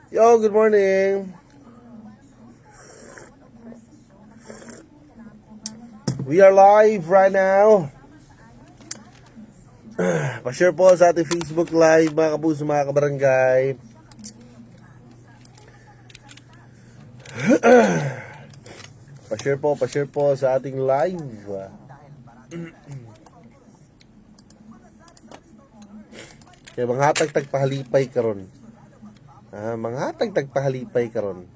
Yo, good morning. We are live right now. Pa-share po sa ating Facebook Live, mga kapuso, mga kabarangay. Pa-share po sa ating live. Kaya manghatag tagpahalipay karon. Manghatag tagpahalipay karon.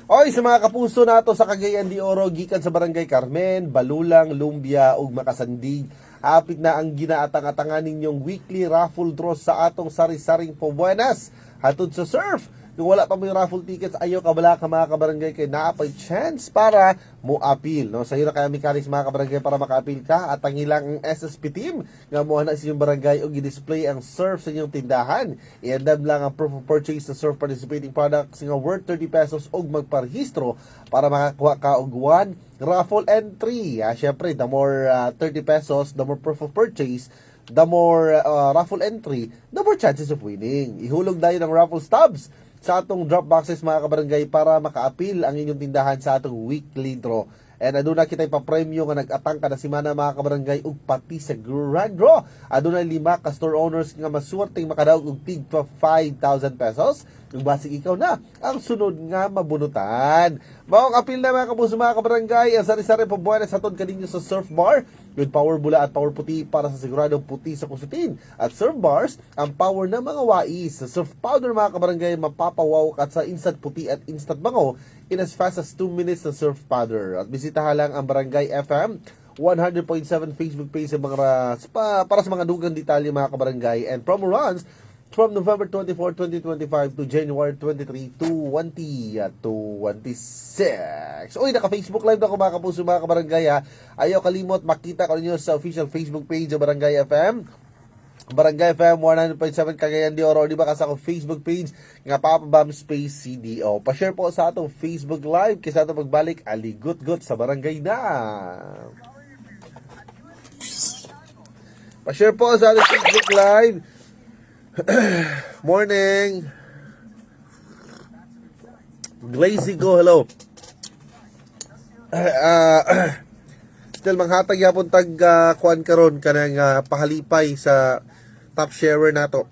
Oy, sa mga kapuso nato sa Cagayan de Oro, gikan sa Barangay Carmen, Balulang, Lumbia ug Makasandig, apit na ang ginaatang-atangan ninyong weekly raffle draw sa atong sari-saring Pobuenas hatod sa surf. Kung wala pa mo yung raffle tickets, ayaw ka bala ka mga kabarangay, kay naapay chance para mo appeal, no? Sa iyo na kaya mekanis mga kabarangay para maka-appeal ka, at ang ilang SSP team nga mo na sa inyong barangay o gi-display ang surf sa inyong tindahan. I-add lang ang proof of purchase sa surf participating products nga worth 30 pesos og magparehistro para makakuha ka og 1 raffle entry. Syempre, the more 30 pesos, the more proof of purchase, the more raffle entry, the more chances of winning. Ihulog tayo ng raffle stubs sa atong drop boxes mga kabarangay para maka-appeal ang inyong tindahan sa atong weekly draw. And aduna kita ipapremyo nga nag-atang kada semana mga kabarangay ug pati sa grand draw. Aduna 5 ka store owners nga masuwerteng makadaog og tig 5,000 pesos. Ug basig ikaw na ang sunod nga mabunutan. Maong appeal na mga kapuso mga kabarangay, ang sari-sari Pobuenas hatod kaninyo sa surf bar with power bula at power puti para sa siguradong puti sa kusutin. At surf bars, ang power ng mga wais. Sa surf powder mga kabarangay, mapapawaw at sa instant puti at instant bango in as fast as 2 minutes na surf powder. At bisitahan lang ang Barangay FM 100.7 Facebook page sa mga para sa mga dugang detalye mga kabarangay, and promo runs from November 24, 2025 to January 23, 2026. Uy, naka-Facebook live na ako mga kapuso mga kabarangay ha. Ayaw kalimot makita ko ninyo sa official Facebook page ng Barangay FM. Barangay FM 100.7 Cagayan de Oro, di ba kasi ako Facebook page nga Papa Bam Space CDO. Pa-share po sa atong Facebook live kaysa ito pagbalik aligot-got sa barangay na. Pa-share po sa ating Facebook live. Morning. Glazy go, hello. Still manghatag yapon tag kuan karon kanang pahalipay sa top sharer nato.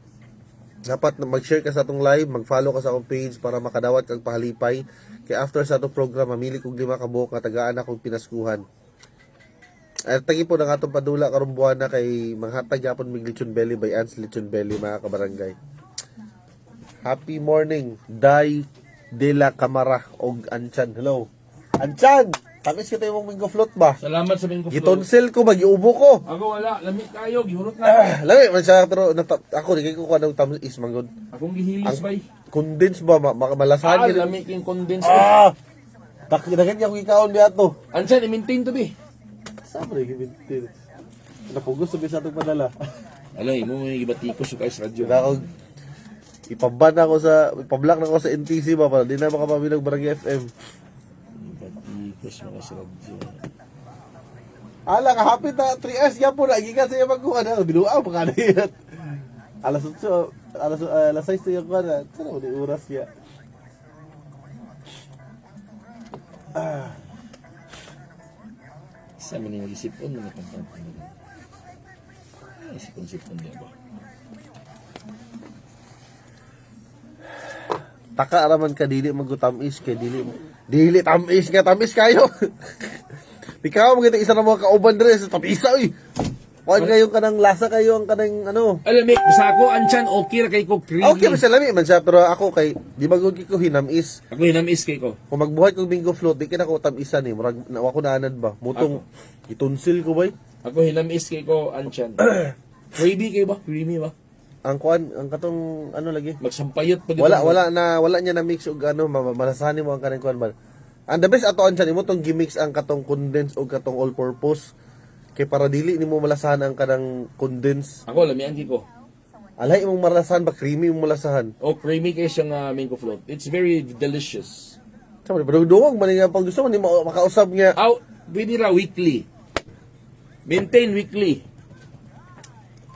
Dapat mag-share ka sa atong live, mag-follow ka sa akong page para makadawat kag pahalipay. Kay after sa atong program, mamili kog 5 ka buok nga tagaan akong pinaskuhan. At tagi po ng atong padula karong buwan na kay manghatag yapon mig Lechon Belly by Ans Lechon Belly mga kabarangay. Happy morning, Day de la Camara og Anchan. Hello. Anchan, tamis kita imong mango float ba? Salamat sa mango float. Gitonsil ko, magiubo ko. Ako wala, lamig kayo, gihurot na. Lami man siya pero ako di kay ko kuha ng tamis manggod. Akong gihilis bay. Condense ba malasahan gyud. Lamig yung condense. Dagan niya kung ikaon biya to. Ansan, i-maintain to be. Sabre gibintin. Napugos sabi sa atong padala. Alay, mo may gibatikos yung guys radyo. Ako ipaban ako sa ipablock na ako sa NTC ba para di na makapabilang Barangay FM. Gibatikos mga sa radyo. Ala ka hapit na 3S ya po na gikan sa iya magkuha na binuaw pa kana yan. Alas 8 alas 6 yung kuha na. Sana mo di oras ya. Sa mga nagisipon, mga pangpapang. Ay, sipon-sipon niya ba? Taka raman ka dili magutamis kay dili tamis ka tamis kayo. Ikaw mo kita isa na mga kauban dire sa tamisa oy. Kuan kayo kanang lasa kayo ang kanang ano. Alam sa ako Ansan okay ra kay ko creamy. Okay man siya lami man siya pero ako kay di ba gud ko hinamis. Ako hinamis kay ko. Kung magbuhat kong bingo float di kina ko tamisa ni murag ako naanan ba. Mutong itunsil ko bay. Ako hinamis kay ko Ansan. Creamy kay ba? Creamy ba? Ang kuan ang katong ano lagi. Magsampayot pa Wala niya na mix og ano malasahan mo ang kanang kuan ba. Ang the best ato ansan imo tong gimix ang katong condense o katong all purpose kay para dili nimo malasahan ang kanang condense. Ako, lamian ko. Alay imong malasahan ba creamy imong malasahan. Oh, creamy kayo siyang mango float. It's very delicious. Sama ba duwag man nga pag gusto mo ni makausab nga. Aw, pwede ra weekly. Maintain weekly.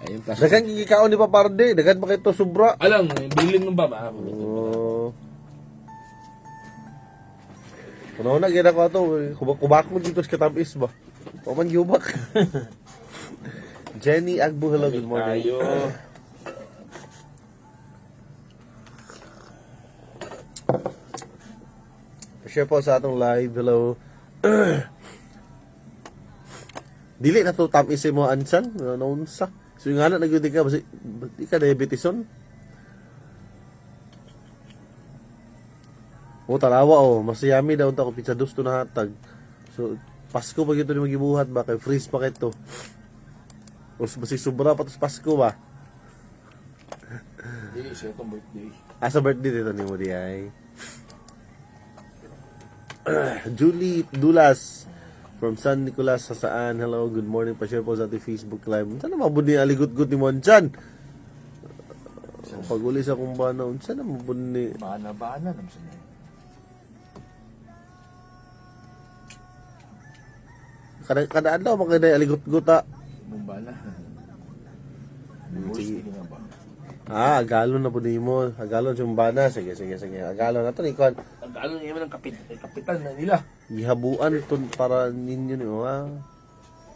Ayun pa. Dagan gigikaon ni Paparde, dagan pa kay to sobra. Alang, bilin mo ba? Oh. Kuno na gina ko ato, kubak mo dito sa katamis ba. O man giubak. Jenny Agbu, hello, good morning. Tayo. Share po sa atong live, hello. Dili na to tamis mo ansan, naunsa. So yung anak nagyudi ka, basi, di ka diabetison. O tarawa o, masayami daw ta ko pizza dos to na hatag. So, Pasko pa gito ni magibuhat ba, kay freeze pa kito. O basi sobra pa tos Pasko ba. Hindi, siya itong birthday. Sa birthday dito ni mo di ay. Julie Dulas from San Nicolas sa saan. Hello, good morning. Pa-share po sa ating Facebook live. Saan na mabuni aligot-gut ni Monchan? Pag-uli sa kung ba na, saan na mabuni? Bana naman siya. Kadaan daw, magkada aligot-gut ha. Bumbana. Sige. Sige nga ba? Agalon na po mo. Agalon sumbana. Sige. Agalon na to, Nikon. Ang gano'n naman ang kapitan na nila. Ihabuan to para ninyo ni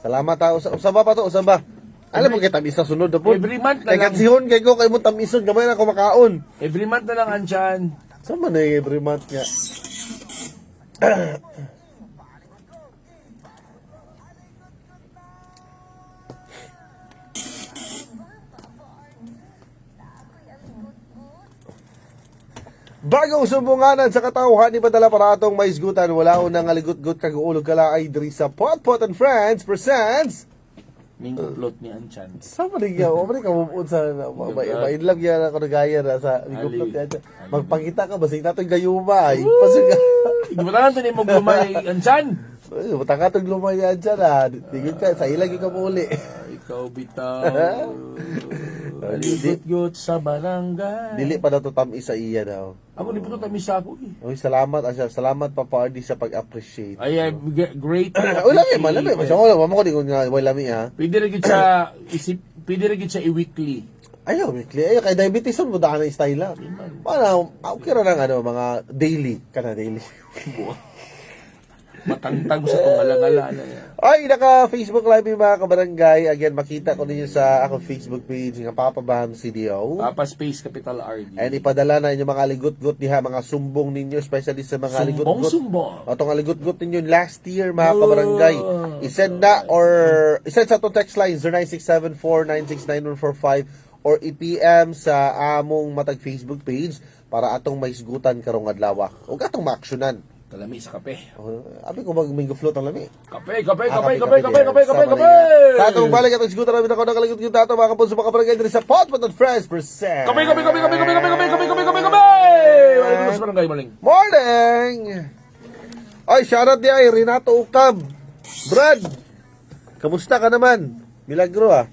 Salamat ha. Usaba pa to, usaba. Alam mo kay tamis sa sunod na po. Every month na Kay lang. katsihon, kay ko, kay mo tamison. Gamay na ako makaon. Every month na lang andyan. Saan man na every month nga? Bagong sumbunganan sa katauhan, ipadala para atong maisgutan. Wala unang aligot-gut kag-uulog kalaay diri sa Pot and Friends presents. Mingo float ni Anchan. Sa maligya, o ka mabukod sa mainlove yan ako nagaya na sa aligot yan. Magpakita ka, basig natin gayuma ay. Pasig Igmatahan to ni mo gumay Anchan. Mataka itong lumayan dyan ha. Tingin ka, sa ilag yung kamuli. Ikaw bitaw. Aligot-gut sa barangay. Dili pa na to tamis sa iya daw. Ako di po ito tamis ako eh. Uy, salamat Asya. Salamat Papa Ardi sa pag-appreciate. I am great. Uy, lami, malami. Masya ko lang. Mama ko di ko nga, may lami ha. Pwede rin siya pwede rin siya i-weekly. Ayaw, weekly. Ayaw, kay diabetes mo da ka na style lang. Paano, okay ra ng mga daily. Kana daily. Matangtang sa itong alangala na yan. Ay, naka-Facebook live yung mga kabarangay. Again, makita ko ninyo sa akong Facebook page, nga Papa Bam CDO. Papa Space Capital RD. And ipadala na inyong mga ligot-gut diha, mga sumbong ninyo, especially sa mga ligot-gut. Sumbong. Atong ligot-gut ninyo last year, mga kabarangay. I-send na or i-send sa itong text line 0967-4969145 or i-PM sa among matag Facebook page para atong maisgutan karong adlaw. O atong maaksyonan. Kalami sa kape. Abi ko mag-mingo float ang lami. Kape. Sa atong balik atong isgutan namin ako nakaligot-gut ato mga kapunso mga kabarangay diri sa Pot and Friends present. Kape. Maling sa barangay, maling. Morning! Ay, shoutout di ay, Renato Ukab. Brad, kamusta ka naman? Milagro ah.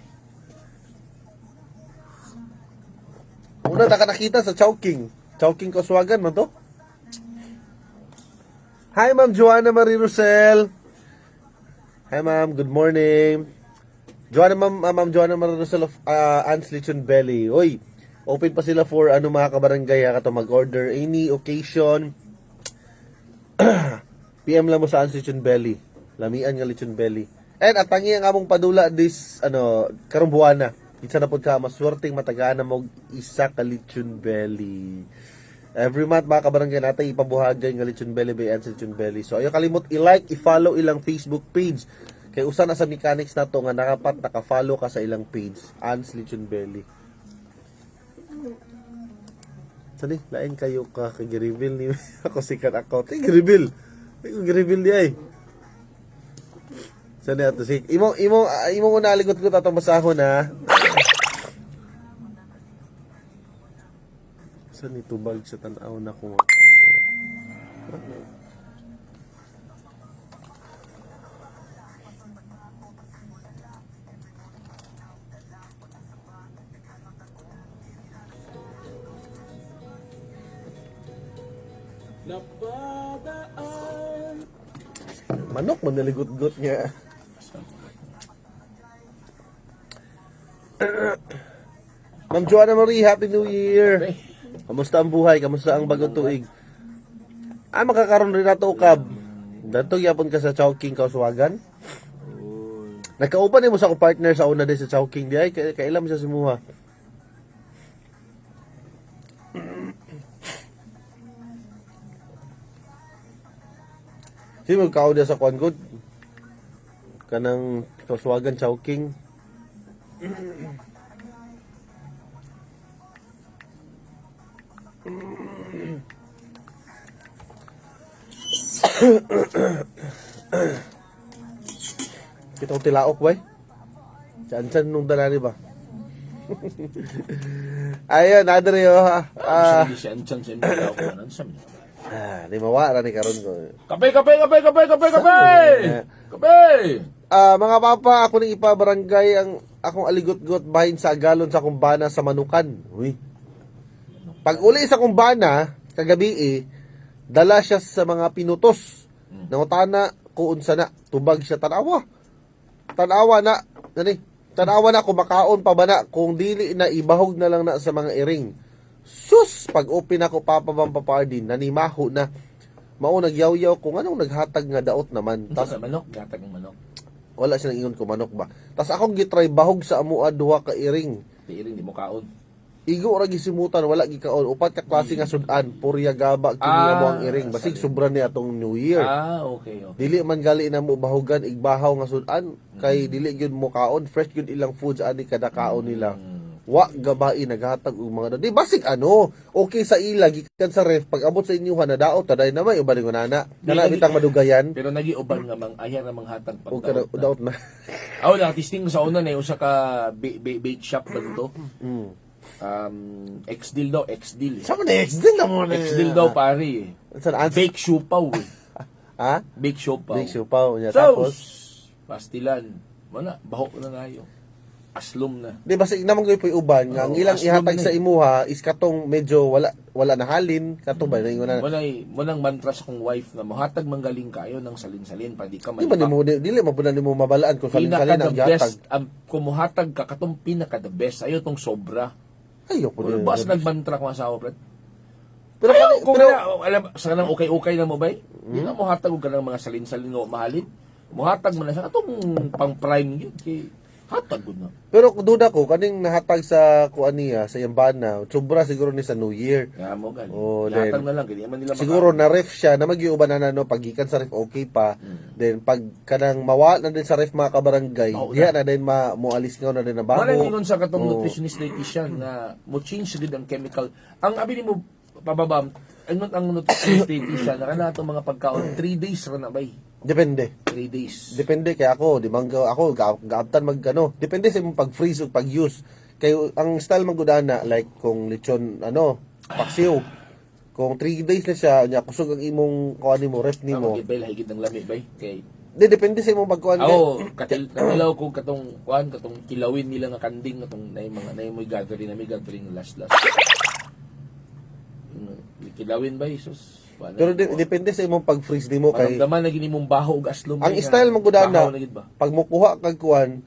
Una na ka nakita sa Chowking. Chowking Koswagan man to? Hi, Ma'am Joanna Marie Rosel. Hi, Ma'am. Good morning. Ma'am Joanna Marie Rosel of Ans Lechon Belly. Oy, open pa sila for mga kabarangay kato mag-order any occasion. PM lang mo sa Ans Lechon Belly. Lamian nga Lechon Belly. And at tangi ang among padula this karong buwana. Isa na pod ka maswerteng matagaan na mo isa ka Lechon Belly. Every month mga kabarangay natin ipabuhagay ng Lechon Belly by Ans Lechon Belly. So ayaw kalimot i-like, i-follow ilang Facebook page. Kay usa na sa mechanics na to nga naka-follow ka sa ilang page. Ans Lechon Belly. Sani, lain kayo ka kag-reveal ni ako sikat ako. Kag-reveal. Kag-reveal di ay. Sani ato si imong unaligot ko tatong basahon ha. Saan itubag sa tanaw na kung Manok man naligot-got nga. Ma'am Joanna Marie, Happy New Year. Kamusta ang buhay? Kamusta ang bagong tuig? Makakaroon rin nato ukab. Dato yapon ka sa Chowking Kauswagan. Nagkauban mo sa ko partner sa una din sa Chowking di ay kailan mo siya simuha. Sino magkao dia sa kuan good? Kanang Kauswagan Chowking. Kitong tilaok bay. Diyan nung dalari ba? Ayun, Adre Hindi siya ansan sa mga tao ko nan sa mga. di mawara ni karon ko. Kape. Mga papa, ako ning ipabarangay ang akong aligot-got bahin sa agalon sa kumbana sa Manukan. Uy. Pag uli sa kumbana, kagabi dala siya sa mga pinutos. Nangutana ko unsa na, tubag siya tanawa. Tanawa na kumakaon pa ba na kung dili na ibahog na lang na sa mga iring. Sus, pag open ako papabambapardin, nanimaho na. Mao nagyaw-yaw kung anong naghatag nga daot naman. Tas manok, gatag ng manok. Wala siya nang ingon ko manok ba. Tas akong gitry bahog sa amua duha ka iring. Tiiring di mo kaon. Igo ra gisimutan wala gikaon upat ka klase nga sudan purya gaba kini mo ang iring basig sobra ni atong New Year. Okay. Dili man gali na mo bahogan igbahaw nga sudan kay dili gyud mo kaon fresh gyud ilang foods ani kada kaon nila. Wa gabai naghatag og mga di basig okay sa ila gikan sa ref pag abot sa inyo na daot taday na may uban nana. Kana bitang madugayan. Pero nagiuban nga mang ayar na manghatag pag O kada daot na. Aw na testing sa una na usa ka bait shop ba dito. X-deal daw, X-deal. Sama na X-deal na mo na. X-deal daw pare. Bake siopaw. Ha? Bake siopaw. Big siopaw niya So, tapos pastilan. Wala, bahok na ngayo. Aslom na. di ba sa naman ko ipoy uban nga ang ilang aslom ihatag na sa imuha is katong medyo wala na halin katong ba na ingon na. Walang mantra sa kong wife na mohatag manggaling kayo ng salin-salin pa di ka Di ba nimo dili mabunan nimo mabalaan kung salin-salin ang the gihatag. best ang kumuhatag ka katong pinaka the best ayo tong sobra. Ayoko Well, din. bas nagmantra ko sa asawa, Fred. Pero Ayaw, kung pero alam, sa kanang okay-okay na mo ba? Hindi na mo hatag ka ng mga salin-salin nga mahalin. Muhatag mo na sa atong pang-prime yun. Kay hatag ko na. pero duda ko kaning nahatag sa kuan niya sa Yambana, sobra siguro ni sa New Year. Nga mo gali. Oh, Hatag then, na lang. Kaya man nila Siguro na ref siya na magiuban na pagikan sa ref okay pa. Then pag kanang mawala na din sa ref mga kabarangay, diha na din moalis nga na din na bago. Wala ningon sa katong nutritionist dietitian na mo change gid ang chemical. Ang abi nimo pababam, ang nutritionist dietitian na nato mga pagkaon 3 days ra na bay. Depende. 3 days. Depende kay ako, di mangga ako gaabtan Depende sa imong pag-freeze o pag-use. Kay ang style magudana like kung lechon paksiw. Kung 3 days na siya, nya kusog ang imong kuan nimo ref nimo. Gid bay higit ng lami bay. Kay Depende sa imong pagkuan. katilaw ko katong kuan katong kilawin nila nga kanding katong nay mo gathering last. Kilawin ba sus? Pero depende sa imong pag-freeze nimo kay Maramdaman na gini mong baho ug aslom. ang style magudana Baho na gid ba? pag mukuha kag kuan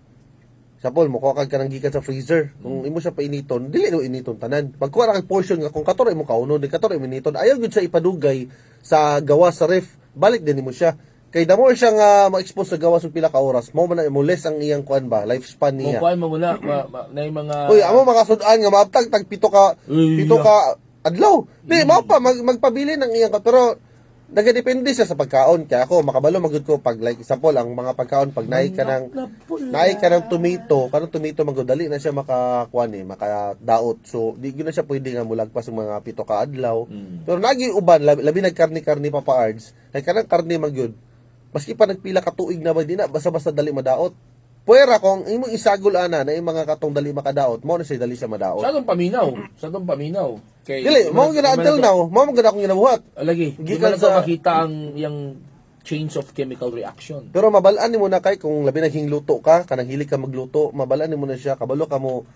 sa pol mukuha kag kanang gikan sa freezer. Kung imo siya painiton, dili no initon tanan. Pagkuha ra kag portion nga kung katoro imo kaunon, di katoro imo initon. Ayaw gyud siya ipadugay sa gawas sa ref. Balik din nimo siya. Kay the more siya nga ma-expose sa gawas og pila ka oras, mao man na mo less ang iyang kuan ba, lifespan niya. Kuan mo muna na yung mga Uy, amo mga sudan nga maabtag tag pito ka adlaw. Di mao pa magpabili ng iyang pero nagadepende siya sa pagkaon kaya ako makabalo magud ko pag like example ang mga pagkaon pag naay ka ng tomato kanang tomato magudali na siya makakuan makadaot so di gyud na siya pwede nga mulagpas ng mga pito ka adlaw pero nagi uban labi nagkarni-karni pa ards kay kanang karni magyud maski pa nagpila ka tuig na ba di na basta-basta dali madaot puwera kung imong isagol ana na yung mga katong dali makadaot mo na siya dali siya madaot sa atong paminaw kay dili mo gina until now mo gina akong ginabuhat lagi di Gikan man sa- makita ang yang change of chemical reaction. pero mabalaan nimo na kay kung labi naging luto ka kanang hilig ka magluto mabalaan nimo na siya kabalo ka mo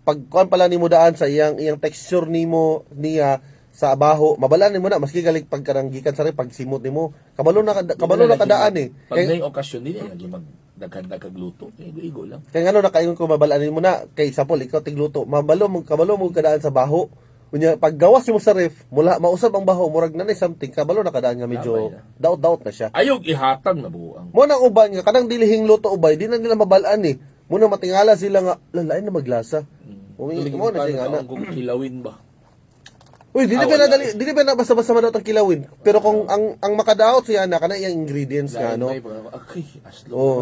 pag kuan pala nimo daan sa iyang texture nimo niya sa abaho, mabalaan mo na maski galing pagkanang gikan sa rin pag simot nimo. Kabalo na kadaan eh. Pag Kay may okasyon din lagi magdagdag lugluto. Igo lang. kay ngano nakaingon ko mabalaan mo na kay sapol ikaw tigluto. Kabalo mo kadaan sa baho. Unya pag gawas mo sa ref, mula mausab ang baho, murag na something, kabalo na kadaan nga medyo Labay na. daot na siya. Ayog ihatag na buang. Mo nang uban nga kanang dilihing luto ubay, di na nila mabalaan eh. Muna matingala sila nga lalain na maglasa. Umi mo na siya nga na. Kung kilawin ba? Uy, di wala di na basta-basta madaot ang kilawin. Pero kung ang makadaot siya na kana iyang ingredients nga no. Okay, aslo Oh.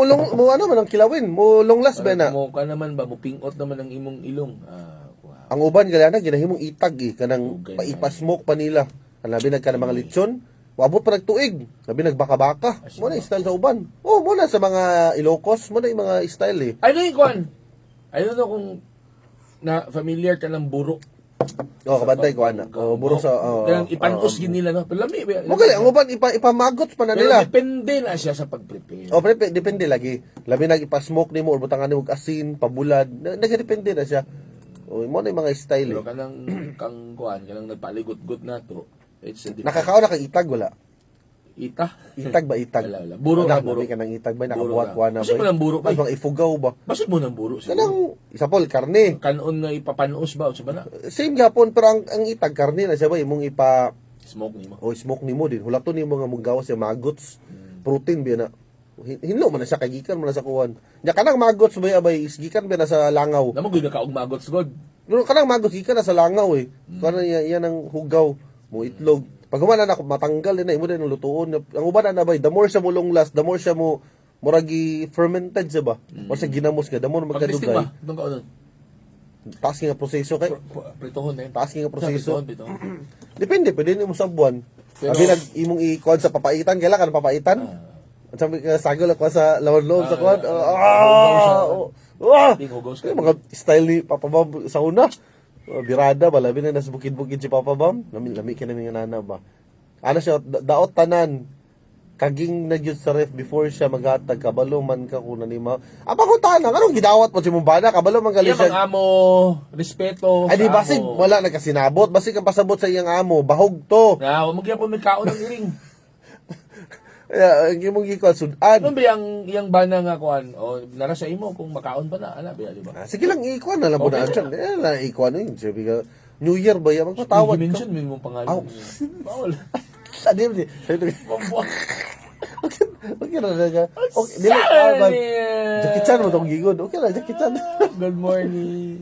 naman. Mo ano man ang kilawin, mo long last ba na. Mo ka naman ba, mo pingot naman ang imong ilong. Wow. Ang uban galana ginahimong itag eh kanang Ugay paipa-smoke pa nila. Kanabi nagka ng mga lechon, wabot pa nagtuig. Sabi nagbaka-baka. Mo na style sa uban. Oh, mo na sa mga Ilocos, mo na yung mga style eh. Ano yung kwan? I don't know kung na familiar ka ng buro. Oh, kabantay ko ana. Oh, buro sa Kaya ipanos gin nila no. Pero lami. Mo gali ang uban ipamagot pa na Pero nila. depende na siya sa pag-prepare. O, depende lagi. Labi nag ipa-smoke nimo or butangan nimo og asin, pabulad. Nagdepende na siya. O, mo na yung mga style Pero eh. kanang kanang nagpaligot-got na to. It's a different. Nakakaon na kang itag wala. Ita. Itag ba itag? Wala. Buro na, buro. Ka ng itag ba Buro nakabuhat-kuha na Kasi mo ng buro Mas ba? mga ifugaw ba? Basig mo ng buro. siguro. Kanang isa pol karne. Kanon nga ipapanos ba? O sa bana? Same gapon pero ang itag karne na siya ba imong ipa Smoke ni mo. o smoke nimo din. Hulaton nimo nga munggawas siya magots. Protein biya na. Hinlo man na siya kagikan man na sa kuwan. Nya kanang magots ba abay isgikan ba na sa langaw. Namo gyud ka og magots god. Pero kanang magots gikan na sa langaw eh. Kanang yan ang hugaw mo itlog. Pag humana na matanggal din na imo din ang lutuon. Ang uban na bay, the more siya mo long last, the more siya mo muragi fermented siya ba? O siya ginamos ka, the more Pag-testing magkadugay. ba? Itong kaunon. Taas nga proseso kay. Pritohon na yun. Taas nga proseso. Pritohon. Depende, pwede nimo sa buwan. Pero- Sabi nag imong i-kuan sa papaitan, kailan ka papaitan? At sabi ka sagol ako sa lawan loob sa kuan. Ding hugos Kaya ka. mga style ni Papa Bam sa una. Birada ba labi na nasa bukid-bukid si Papa Bam. Lami ka namin nga nana ba. Ano siya daot tanan. Kaging na gyud sa ref before siya maghatag kabalo man ka kuna nima. Apa ko tanan anong gidawat mo si Mumbana kabalo man gali Iya mga siya. amo, respeto. Ay di sa basig amo. wala nagkasinabot basig ang pasabot sa iyang amo bahog to. Na, huwag mo may kaon ng iring. Ang imong gikuan sudan. Ano ba yung bana nga kuan? O, nara sa imo kung makaon pa na. Ala ba, di ba? Sige lang ikuan na lang po na dyan. Na ikuan yun. Sabi ka, New Year ba yan? Magpatawad ka. mention mo yung pangalan. Aw. Bawal. Sabi mo siya. Mambuak. Okay na ka. Okay, dili. Jackie Chan mo itong gigod. Okay na, Jackie Chan. Good morning.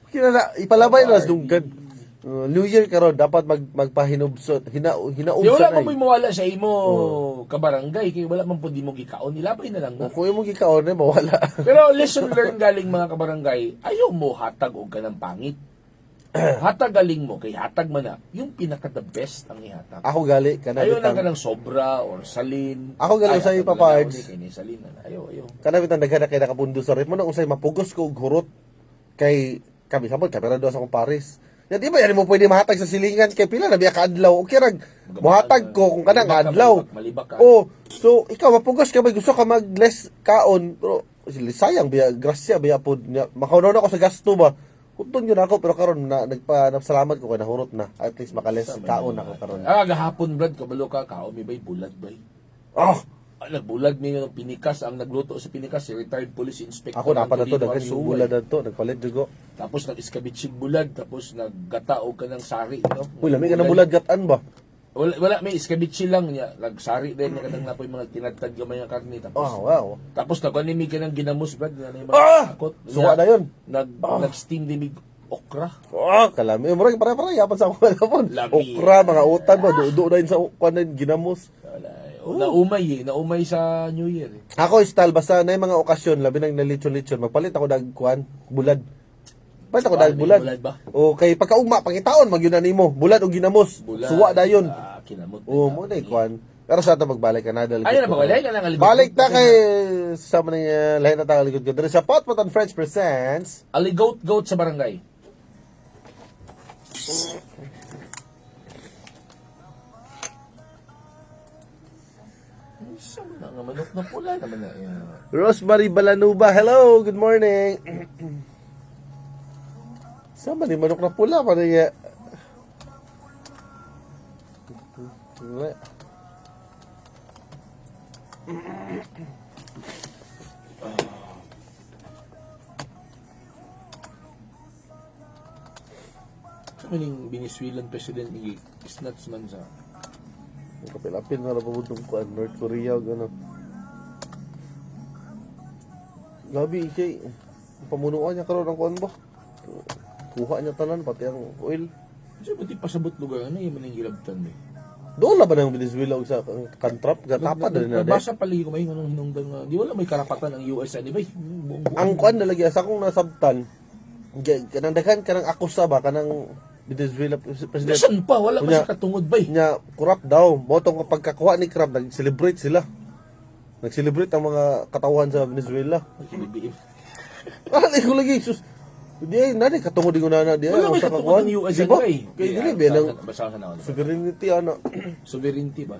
Okay na, ipalabay na. Dunggan. New Year karon dapat magpahinubsot. Hinaubsan Wala ay. man mo mawala sa imo kabarangay. Kaya wala man po di mo gikaon. Nilabay na lang. No? Kung yung gikaon na, mawala. Pero lesson learned galing mga kabarangay, ayaw mo hatag o ka ng pangit. Hatag galing mo, kay hatag man na, yung pinaka-the best ang ihatag. Ako gali. Ayaw lang ka Kanabitang. ng sobra or salin. Ako galing Ay, sa hatag Papa lang Arts. ako ni kay ni salin. Ayaw. Kanabitang naghanap kay nakapundo sa rep. Muna kung sa'yo mapugos ko og hurot. Kay kami sabon, kamera doon sa akong Paris. Yan, di ba yan mo pwede mahatag sa silingan kay pila na biya ka adlaw. Okay rag, muhatag ko kung kanang adlaw. Malibak ka. Oh, so ikaw mapugos ka ba gusto ka mag-less kaon pero sayang biya grasya biya pod niya. Makaunaw ako sa gasto ba. Hutton yun ako pero karon na nagpasalamat ko kay nahurot na. At least makaless kaon ako karon. Gahapon brad, kabalo ka, kaomi ba'y bulag ba'y? Oh, Nagbulag mi yung pinikas, ang nagluto sa pinikas, si retired police inspector. ako na pa na to Antonino daghan Arsuay. yung bulad na to nagpalit jugo. Tapos nag-iskabitsig bulag, tapos naggataog ka ng sari, no? Uy, lami ka ng bulad gatan ba? Wala may iskabitsi lang niya, nagsari din niya kadang napoy mga tinadtad gamay nga karne tapos. Oh, wow. Tapos nag-animi ka ng ginamos brad, na yung Ah! mga akot. Suwa na yun. Nag-steam dimig okra. Oh, kalami. Murag para yapan sa ako naman. Lami. Okra, mga utan ba, do na yun sa kuan ginamos. Wala. Naumay sa New Year eh. Ako style basta na yung mga okasyon labi nang nalitsyon-litsyon magpalit ako dag kuan bulad. Palit ako dag May bulad. bulad ba? O kay pagkaugma pangitaon magyunan nimo bulad o ginamos. Bulan. Suwa dayon. Kinamot. O mo na kuan. Pero sa ato magbalik ka na dali. Ayun na ba? Wala ka lang aligod. Balik ta kay sa man lain na tayo likod ko. Dere sa Potpotan Friends presents Aligoat sa barangay. Isa mo na nga manok na pula naman na yan. Rosemary Balanuba. Hello, good morning. Sa man ni manok na pula pa niya. Wala. Sa maning Venezuelan president ni Snats man sa Kapil-apil na napabudong kuan North Korea o gano'n. Gabi siya, pamunuan niya karon ang kuan ba? Kuha niya tanan pati ang oil. kasi pati pasabot lugar ano yung maning ilabtan eh. Doon na ba ng Venezuela o sa kantrap? Gatapa na rin na Nabasa pala ko may anong hinungdan nga. Di wala may karapatan ang US anyway. ang kuan nalagi sa akong nasabtan kanang daghan kanang akusa ba kanang Venezuela president Saan pa? Wala pa Kunya- sa katungod ba eh. nya corrupt daw motong pagkakuha ni Crab nag-celebrate sila nag-celebrate ang mga katawan sa Venezuela ko lagi sus di ay nani katungod ko na di Wala may sa katungod kakuan. ng US Di ba? anyway. Kaya dili ba nang Basahan na ako. sovereignty ano Sovereignty ba?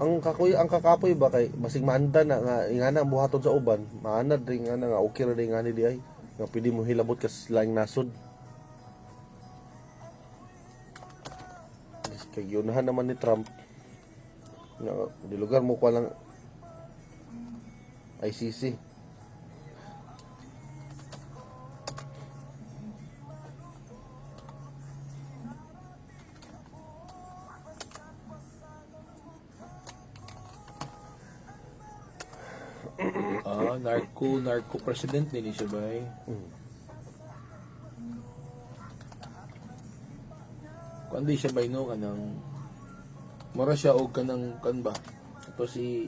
ang kakapoy ba kay basig maanda na nga ingana ang buhaton sa uban maanad ring nga nga okay ra ring ani di ay nga pwede mo hilabot kas laing nasod kay yunahan naman ni Trump nga di lugar mo ko lang ICC Narco president din siya ba eh. Kung di siya ba no kanang mura siya og kanang kan ba? Ito si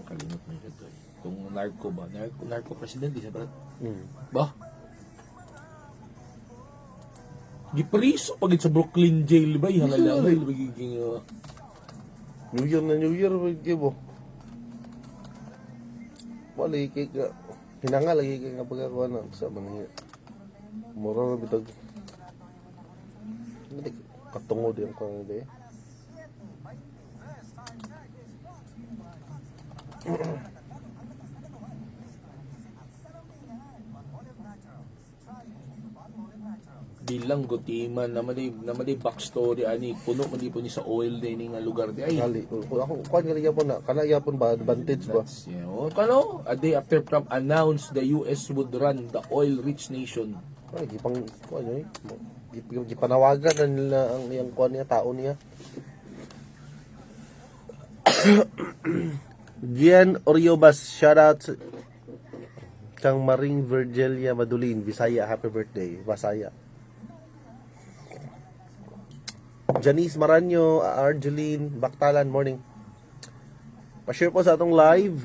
kalimot na siya to. Kung narco ba? Narco president di siya ba? Ba? Gipriso pagit sa Brooklyn jail ba? Hangalang magiging New Year gibo wala kay ka hinanga lagi kay nga pagkakuha na sa manhi mura na bitag hindi katungod yung kung hindi bilang gutiman naman backstory ani puno man di po ni sa oil din nga lugar di ay Kali, ako kuan gali yapon na kana yapon ba advantage ba? that's yeah. O kano a day after Trump announced the US would run the oil-rich nation. Ay gipang kuan yoy. Gipanawagan na nila ang iyang kuan niya tao niya. Gian Oriobas, shout out kang Maring Virgilia Madulin, Visaya, happy birthday, Basaya. Janice Maranyo, Argeline, Baktalan, morning. Pa-share po sa atong live.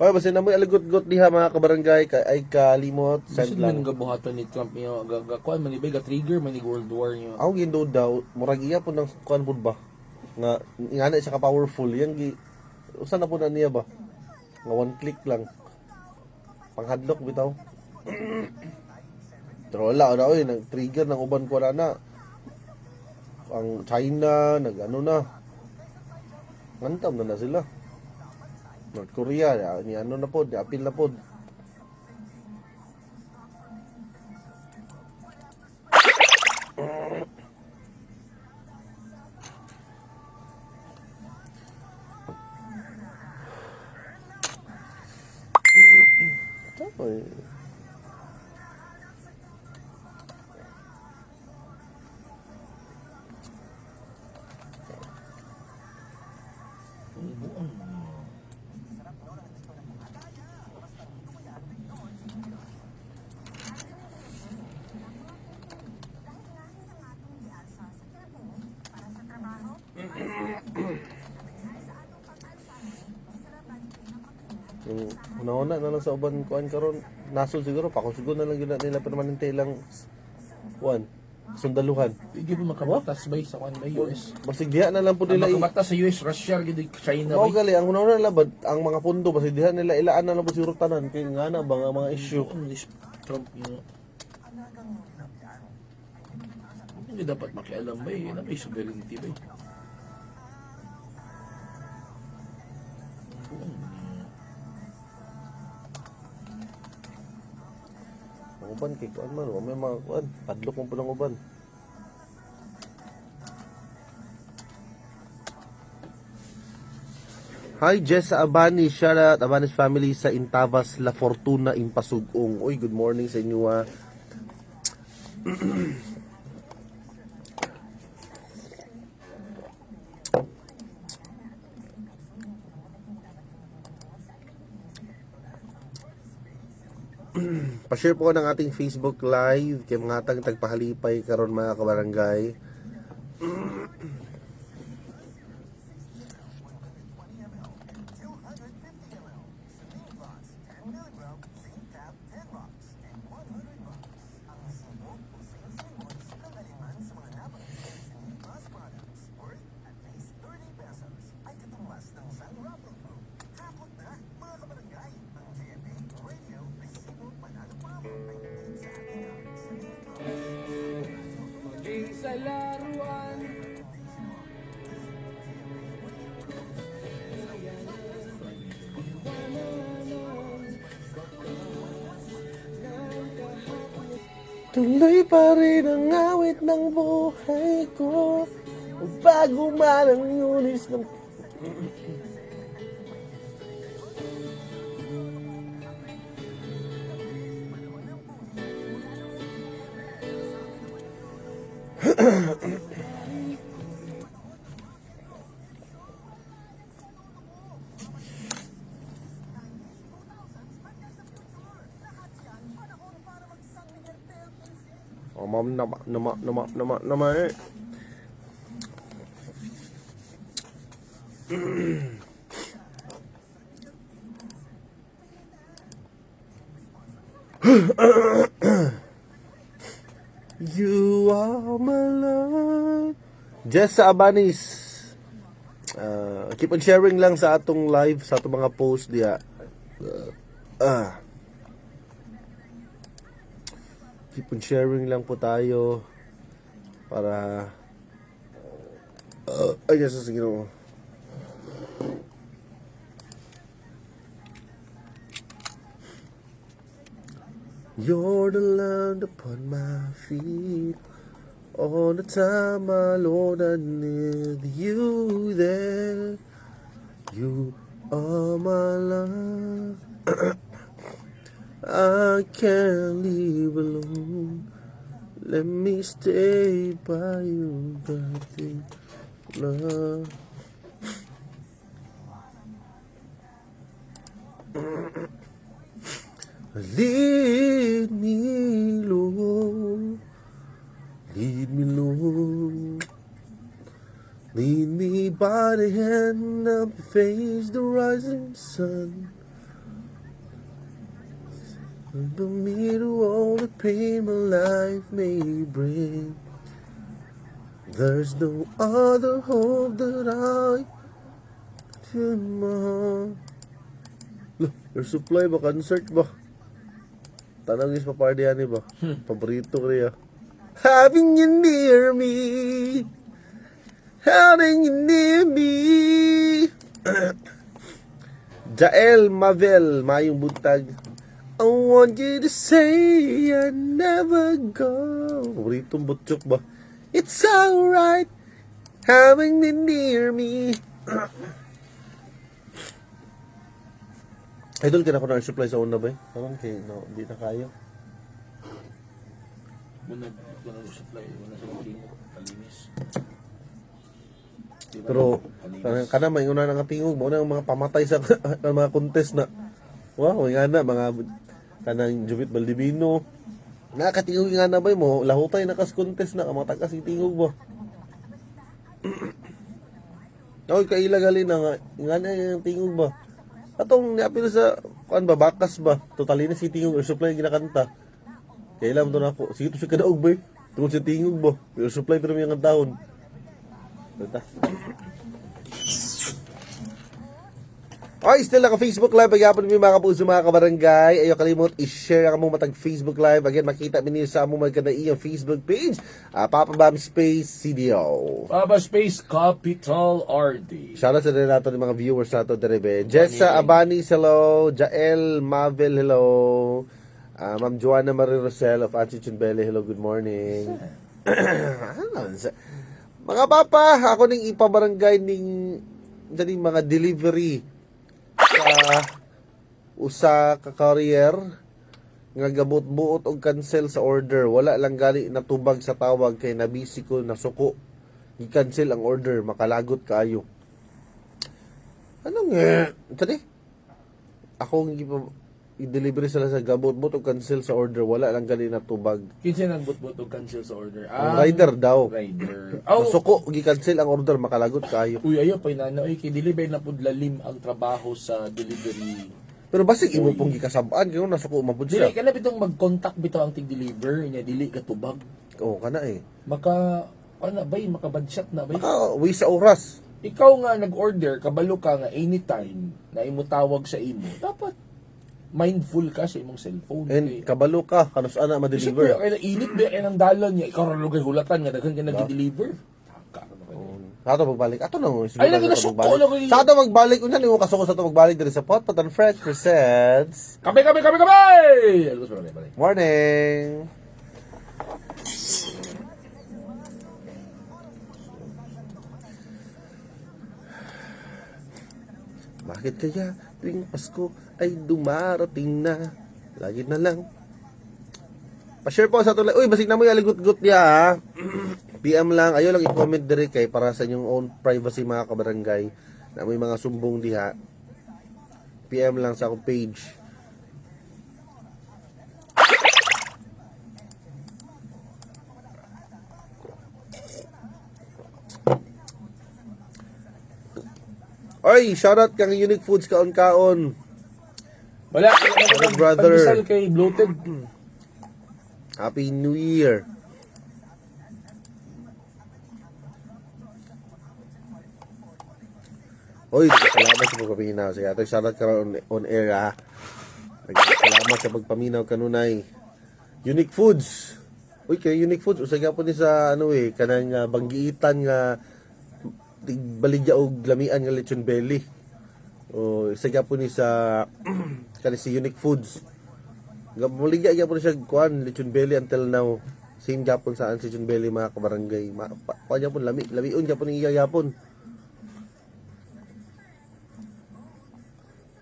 Oy, basta na mo alagot-got diha mga kabarangay kay ay kalimot Saan send man lang. gabuhaton ni Trump niya gagakuan man ibay ga-trigger man ni World War niya. Ako gindo daw, murag iya po ng kuan pud ba? Nga ingana siya ka powerful yang gi usa na po na niya ba? Nga one click lang. Panghadlok bitaw. Pero wala na oy nag-trigger ng uban ko na. Ang China nag-ano na. Ngantam na sila. North Korea ni ano na pod, ni apil na pod. Ay. Yung una-una na lang sa uban kuan karon nasod siguro pakusugod na lang yun nila permanente lang kuan sundaluhan. Hindi ba makabatas ba sa kwan ba US? Basig diha na lang po Ang nila makabatas sa US, Russia, gid China mao ba? gali ang una-una labad ang mga pundo basig diha nila ilaan na lang po siguro tanan kay nga na ba nga mga issue. Trump yun. Hindi dapat makialam ba eh. Ano ba yung sovereignty ba eh? uban kay kuan man, may mga kuan, padlok mo po ng uban. Hi, Jess Abani. Shout out Abanis family sa Intavas, La Fortuna, Impasugong. Uy, good morning sa inyo ha. Pa-share po ng ating Facebook Live kay mga tagpahalipay karon mga kabarangay. Sa laruan. Tuloy pa rin ang awit ng buhay ko bago man ang yunis ng... Oh, ma'am, nama eh. You are my love. Jess sa Abanis. Keep on sharing lang sa atong live, sa atong mga post diya. Keep on sharing lang po tayo para ay Jesus Ginoo. You're the land upon my feet. All the time, my Lord, I need you there. You are my love. I can't live alone. Let me stay by you, God. Love. Lead me, Lord. Lead me, Lord. Lead me by the hand up to face the rising sun. Under me to all the pain my life may bring. There's no other hope that I can have. Look, your supply ba? Concert ba? Tanang is papardihan ni ba? Paborito ko niya. Having you near me. Having you near me. Jael Mavel, Mayong Buntag. I want you to say I never go. Paboritong butchok ba? It's alright having me near me. Idol, ka na ko na supply sa una ba eh? Parang kayo, no, hindi na kayo. Muna supply, muna sa mga kalinis. Pero, kana may una nga tingog, mo na mga pamatay sa mga contest na. Wow, nga na, mga kanang Jubit Baldivino. Nakatingog nga na ba mo, lahutay nakas contest na, kamatakas yung tingog ba? Oy, kailagali na nga na yung tingog ba? Atong niapil sa, kuan ba, bakas ba? Totally na si tingog, or supply ginakanta. Kailan mo doon ako, sige to siya kadaog ba? Tungkol si tingog ba? Or supply pero may nga taon. Bata. Okay, still naka-Facebook Live. Pag-yapon mo mga kapuso, mga kabarangay. Ayaw kalimot, i-share ka mo matag Facebook Live. Again, makita mo niyo sa among magkanaiyang Facebook page. Papa Bam Space CDO. Papa Space Capital RD. Shoutout sa din nato ng mga viewers nato, Derebe. Jessa Abani, hello. Jael Mavel, hello. Ma'am Joanna Marie Rosel of Ansi Chunbele, hello, good morning. Mga papa, ako ning ipabarangay ning dali mga delivery sa usa ka courier nga gabot-buot og cancel sa order. Wala lang gali natubag sa tawag kay nabisi ko nasuko. I-cancel ang order, makalagot kaayo. Anong tadi? Ako i-delivery sila sa gabot-buot og cancel sa order. Wala lang gali natubag. Kinsa nang but-but og cancel sa order? Ang rider daw. Rider. Nasuko, gi-cancel ang order, makalagot kaayo. Uy, ayo pa inana oy kay dili ba na pud lalim ang trabaho sa delivery. Pero basig imo pong gikasabaan kay nasuko mapud Dili siya. kana bitong mag-contact bitaw ang tig-deliver nya dili ka tubag. Oo, kana eh. Maka ana bay makabadshot na bay. Uwi sa oras. Ikaw nga nag-order kabalo ka nga anytime na imo tawag sa imo. Dapat mindful ka sa imong cellphone. And kabalo ka, kanus ana ma-deliver. Siyempre, kaya init ba ang dalan niya. Ikaw rin lugay hulatan nga daghan ka nag-deliver. Ato magbalik. Ato na mo. Ay, nagkasuko na ko. Sa ato magbalik. Unyan yung kasuko sa ato magbalik dito sa Pot and Fresh presents. Kami! Alos mo na balik. Morning! Bakit kaya tuwing Pasko ay dumarating na? Lagi na lang. Pa-share po sa tulay. Uy, basig na mo yung aligot-gut niya ha. PM lang, ayaw lang i-comment dire kay para sa inyong own privacy mga kabarangay na may mga sumbong diha. PM lang sa akong page. Oy, shoutout kang Unique Foods kaon-kaon. Wala. Brother. Pag-isal kay bloated. Happy New Year. Oy, salamat sa pagpaminaw. Sige, ato shoutout ka on air ha. Salamat sa pagpaminaw kanunay. Unique Foods. Uy, kay Unique Foods usay po ni sa ano kanang banggiitan nga baligya og lamian nga lechon belly. O isa po ni sa kani si Unique Foods. Baligya gyapon siya kuan lechon belly until now. Same gyapon saan si lechon belly mga kabarangay. Kuan gyapon lamion gyapon ni iya gyapon.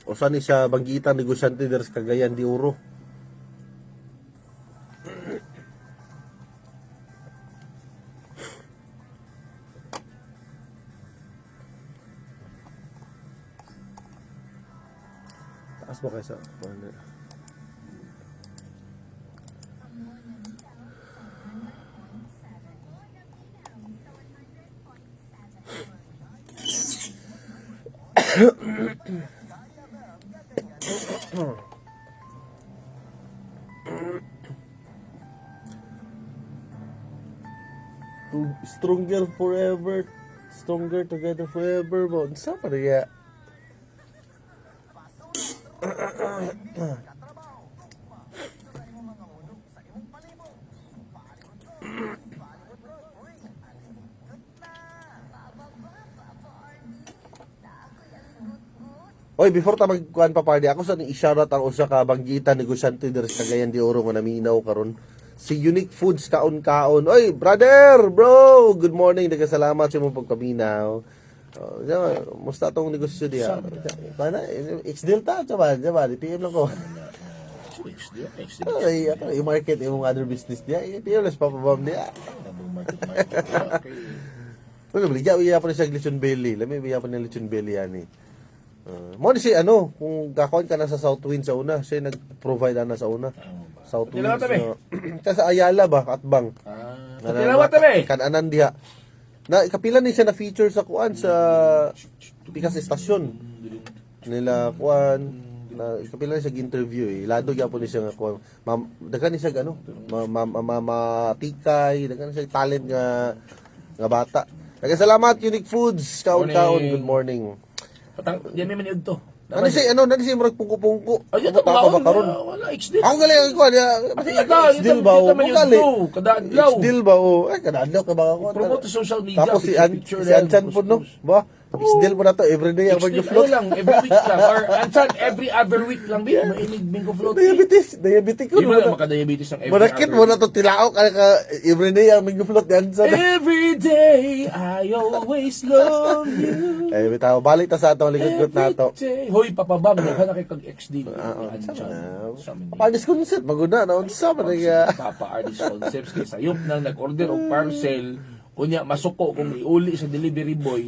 O saan ni siya banggitan negosyante der sa Cagayan de Oro. Taas mo kayo sa Stronger forever, stronger together forever. Bon, sa pa rin. Oy, before ta magkuan pa party, ako sa ni i-shoutout ang usa ka banggitan negosyante diri sa Cagayan de Oro nga naminaw karon. Si Unique Foods kaon-kaon. Oy, brother, bro, good morning. Nagkasalamat sa imong pagpaminaw. Musta tong negosyo diha? Bana, X-deal ta, diba? PM lang ko. Ay, i-market yung other business diya. PM lang papabam diya. Ano, biligya pa na siya lechon belly. Lami, biya pa na lechon belly yan eh. Mo si ano, kung kakon ka na sa Southwind sa una, siya nag-provide na sa una. Southwind. Sa Ayala ba, Atbang. Kananan diha. Na kapila ni siya na feature sa kuan sa pikas estasyon nila kuan na kapila ni siya interview lado gyapon ni siya nga kuan daghan ni siya ano matikay daghan siya talent nga bata. Salamat Unique Foods kaon-kaon, good morning. Di may maniud to. Ano siya murag pungko-pungko. Ay, ito ba karon? Wala, X-Deal. Ako galing ko niya. X-Deal ba? Kadadlaw. X-Deal ba? Ay, kadadlaw ka ba ako? Promote sa social media. Tapos si Anchan po, no? Ba? Isdil mo na to, everyday ang Extend, mag-float. ano lang, every week lang. Or, ansan, every other week lang, Bi. Mainig bingo float. Diabetic ko Di mo na. na makadiabetes ng every Manakit other mo na week. to, tilao ka everyday ang mag-float yan sa... Every day, I always love you. Eh, bitaw, balik ta sa atong ligot-got na to. day. Hoy, papabam, naghanap kay kag-XD. Panis concept, maguna na unsa man nga. Papa Artist Concepts kay sayop nang nag-order og parcel unya masuko kung iuli sa delivery boy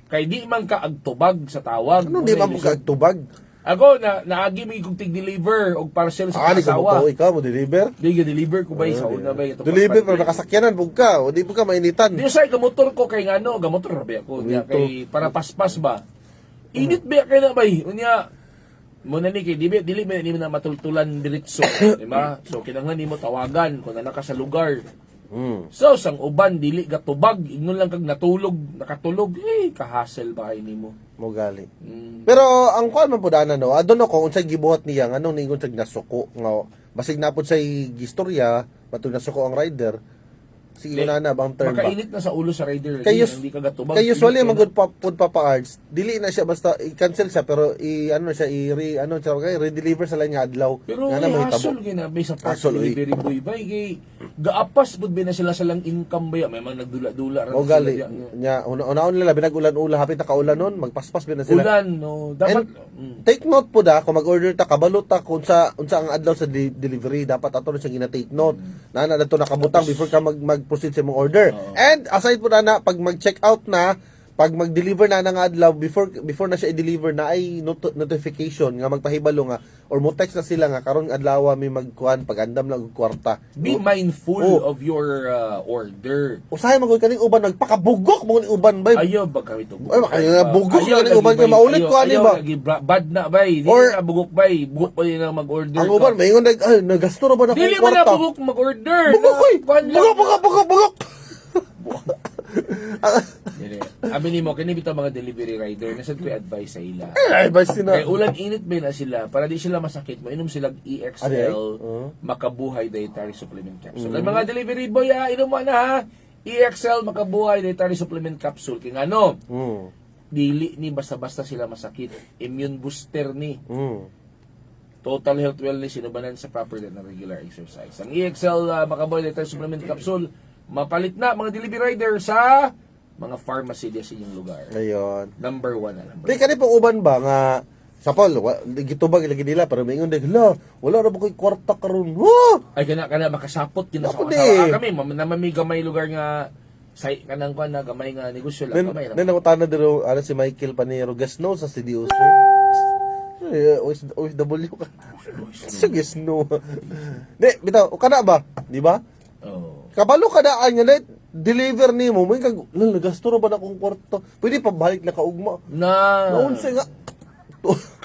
kay di man ka agtubag sa tawag. Ano di man mo kagtubag? Ako naagi mi kog tig-deliver og parcel sa Ani ka mo asawa. to, ikaw mo deliver? Di ga deliver ko bay sa una bay ito. Deliver pero nakasakyanan pug ka, o di pug ka mainitan. Di say gamotor ko kay ngano, gamotor ra ba ako niya kay para paspas ba. Init ba kay na bay unya muna ni kay dili man ni na matultulan diretso, di ba? So kinahanglan nimo tawagan kung ana ka sa lugar. So sang uban dili gatubag, ingon lang kag natulog, nakatulog, kahasel ba kay nimo. Mo gali. Pero ang kuan man pud ana no, adon ko unsay gibuhat niya nganong ningon sa nasuko nga basig na pud say gistorya, matug nasuko ang rider. Sige na bang term ba? Makainit na sa ulo sa rider, Kay hindi ka gatubag. Kay usually Init magud pa pud Papa Arts, dili na siya basta i-cancel siya pero ano siya re-deliver sa lang nga adlaw. pero nga na mahitabo. hasol ginabay sa Hasol, parcel delivery boy bay kay gaapas pud ba na sila sa lang income ba may mga nagdula-dula ra O gali nya una nila binag-ulan-ulan hapit na kaulan nun, magpaspas ba na sila. ulan no dapat Take note po da kung mag-order ta kabalot ta kung unsa ang adlaw sa delivery dapat ato na siya gina-take note. Na to nakabutang before ka mag-proceed sa imong order. And aside po na pag mag-check out na pag mag-deliver na ng adlaw before na siya i-deliver na ay notification nga magpahibalo nga or mo text na sila nga karon adlaw may magkuan pag-andam lang og kwarta. be mindful of your order. Usahay magud kaning uban nagpakabugok mo ni uban bay. Ayaw ba kami to? Ay, makaya bugok ka ng uban nga maulit ko ani ba? Bad na bay. Di Or- na bugok bay. Bugok pa din na mag-order. Ang ka. uban may ingon nagasto ra ba na Dili kong man na kwarta? bugok mag-order. Bugok koy. Bugok. Dili. Abi nimo kini bitaw mga delivery rider nasad ko advice sa ila. Ay, basta na. Kay ulan init ba na sila para di sila masakit mainom sila EXL makabuhay dietary supplement capsule. Ang mga delivery boy inom mo na ha. EXL makabuhay dietary supplement capsule kay ano? Dili ni basta-basta sila masakit. Immune booster ni. Total health wellness sinubanan sa proper and regular exercise. Ang EXL makabuhay dietary supplement capsule mapalit na mga delivery rider sa mga pharmacy sa inyong lugar. Ayun. Number 1 na number. Di kani pong uban ba nga sa Paul, gitubag lagi nila pero maingon dai, wala ra ba koy kwarta karon. Ay kana makasapot kina sa Ako asawa di. kami namami gamay lugar nga say kanang kuan na gamay nga negosyo lang gamay Nen lang. ako tanan diro ano si Michael Panero Gasno sa CDO sir. OFW ka. Sige no. Di bitaw kana ba? Di ba? Oh. Kabalo ka daan nga net deliver nimo mo kag nagasto ra ba na kong kwarta? Pwede pa balik na kaugma. Na Naunsa nga.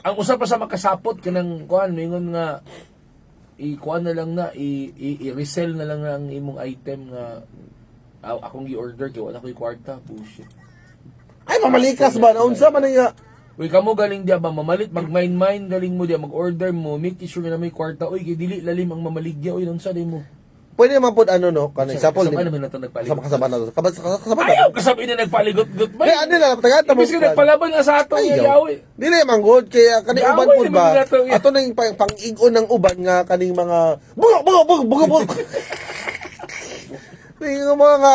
ang usa pa sa makasapot kanang kuan mingon nga i-kuan na lang na i-resell na lang ang imong item nga akong gi-order kay wala ko'y kwarta bullshit. Ay mamalikas ba naunsa man nga. Uy, kamo galing diya ba mamalit mag-mine galing mo diya mag-order mo make sure na may kwarta oy kay dili lalim ang mamaligya oy nang sa mo. Pwede naman po ano no, kan example Kasama naman na ito nagpaligot. kasama na to. Kasama na. Ayaw kasabi na nagpaligot-got ba? Di ano na tagaan ta mo. Ibig ka nagpalaban nga sa atong yayaw eh. Dili man good kaya kani Yawa, uban pud naman ba? nato yan. Ato na yung pang-igon ng uban nga kaning mga bugok. Ning mga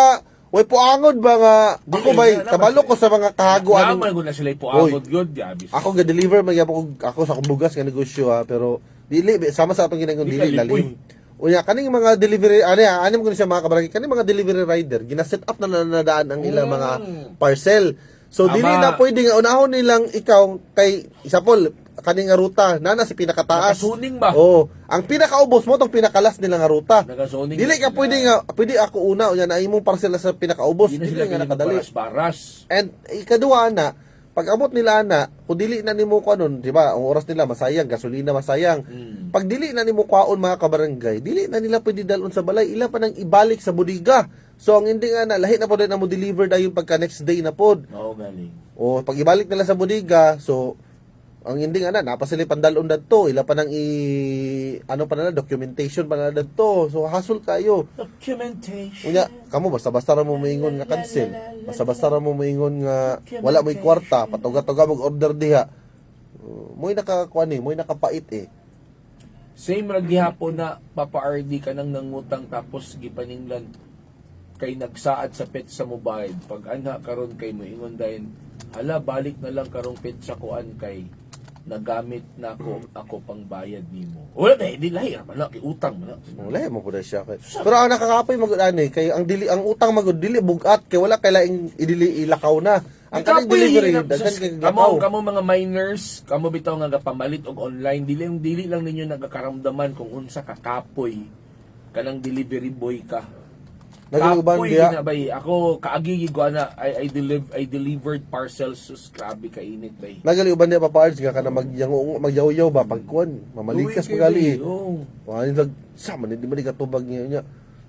way puangod ba nga ako Dili, bay naman kabalo ko sa mga kahaguan. Naman ko na sila ipuagod good yabi. Ako ga deliver magyap ako sa bugas nga negosyo ha pero dili sama sa atong ginagong Di dili ka lalim. Unya kaning mga delivery ano ko siya mga kabarangay kaning mga delivery rider gina-set up na nadaan ang ilang mga parcel. So Ama. dili na pwede nga unahon nilang ikaw kay isapol kaning nga ruta nana si pinakataas. Nakasuning ba? Oh, ang pinakaubos mo tong pinakalas nila nga ruta. Nakasuning. Dili ka pwede ako una unya na imong parcel sa pinakaubos Di na dili sila nga nakadali. baras-baras. And ikaduha na, pag abot nila na, kung dili na nimo kuanon, di ba? Ang oras nila masayang, gasolina masayang. Pag dili na nimo kuaon mga kabarangay, dili na nila pwede dalon sa balay, ila pa nang ibalik sa budiga. So ang hindi nga na lahi na pod na mo deliver dayon pagka next day na pod. Oo galing. O pag ibalik nila sa budiga, so Ang hindi nga na, napasili pandalon dadto, ila pa nang ano pa na documentation pa na dadto. So hassle kayo. Documentation. Unya, kamo basta-basta ra mo moingon nga cancel. Basta-basta ra mo moingon nga wala mo'y kwarta, patuga-tuga mag-order diha. Mo'y nakakuan mo'y nakapait eh. Same ra gihapon na papa-RD ka nang nangutang tapos gipaninglan kay nagsaad sa pet sa mobile. Pag ana karon kay mo ingon dayon, hala balik na lang karong pet sa kuan kay nagamit na ako pang bayad nimo. Wala na hindi lahi man na utang man. Wala mo pud siya kay. Pero ang nakakapoy magud ani kay ang utang magud dili bugat kay wala kay laing idili ilakaw na. Ang kaning delivery daghan kay kamo mga miners, kamo bitaw nga gapamalit og online dili lang ninyo nagakaramdaman kung unsa ka kapoy kanang delivery boy ka. Naguluban Kapoy diya. ginabay. Ako kaagi na I delivered parcels sus grabe ka init bay. Nagaliuban niya papaards nga kana magyaw-yaw ba pagkuan mamalikas magali. Oo. Wani dag sa man di man katubag niya.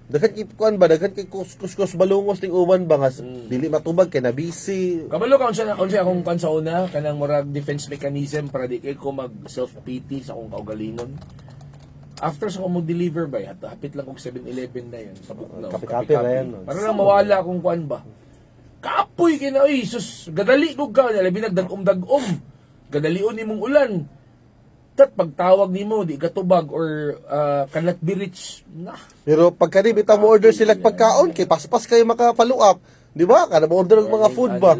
Daghan kay kuan ba daghan kay kus balungos ning uban ba nga dili matubag kay na busy. Kabalo ka unsa akong kan sa una kanang murag defense mechanism para di kay ko mag self pity sa akong kaugalingon. After sa ko mag-deliver ba, hapit lang kong 7-Eleven na yan. Sa Buknaw. Kape-kape na yan. Para lang mawala akong kuan ba. Kapoy kina, ay, sus, gadali ko ka, labi nagdagom-dagom. Gadalion ni mong ulan. Tat pagtawag ni mo, di katubag or cannot be reached. Nah. Pero pagka bitaw mo order sila pagkaon kay paspas kayo maka-follow up. Di ba? Kada mo order og mga food ba?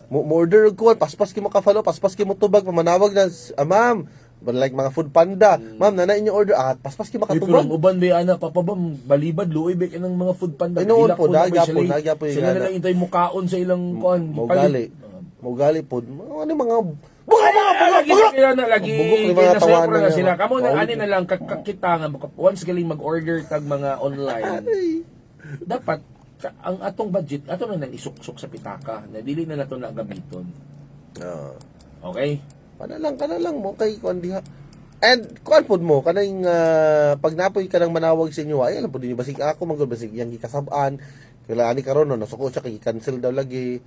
Mo order og kuan, paspas kayo maka-follow, paspas kayo mo tubag, pamanawag na, ma'am, like mga food panda. Ma'am, nana inyo order. Paspas kayo makatubag. Pero uban ba ana papabam balibad luoy ba ng mga food panda. Noon po, nagya po sila na lang intay mukaon sa ilang kuan. Maugali po. Ano mga lagi kinasopra na sila. Kamo na ani na lang kakita nga once galing mag-order tag mga online. Dapat ang atong budget ato na nang isuksok sa pitaka na dili na nato na gamiton. Okay? Kana lang mo kay kuan diha. And kuan pod mo kanang pag napoy ka nang manawag sa inyo ay alam pod niyo basig ako magud basig yang gikasab-an kailangan ni karon no nasuko siya kay cancel daw lagi.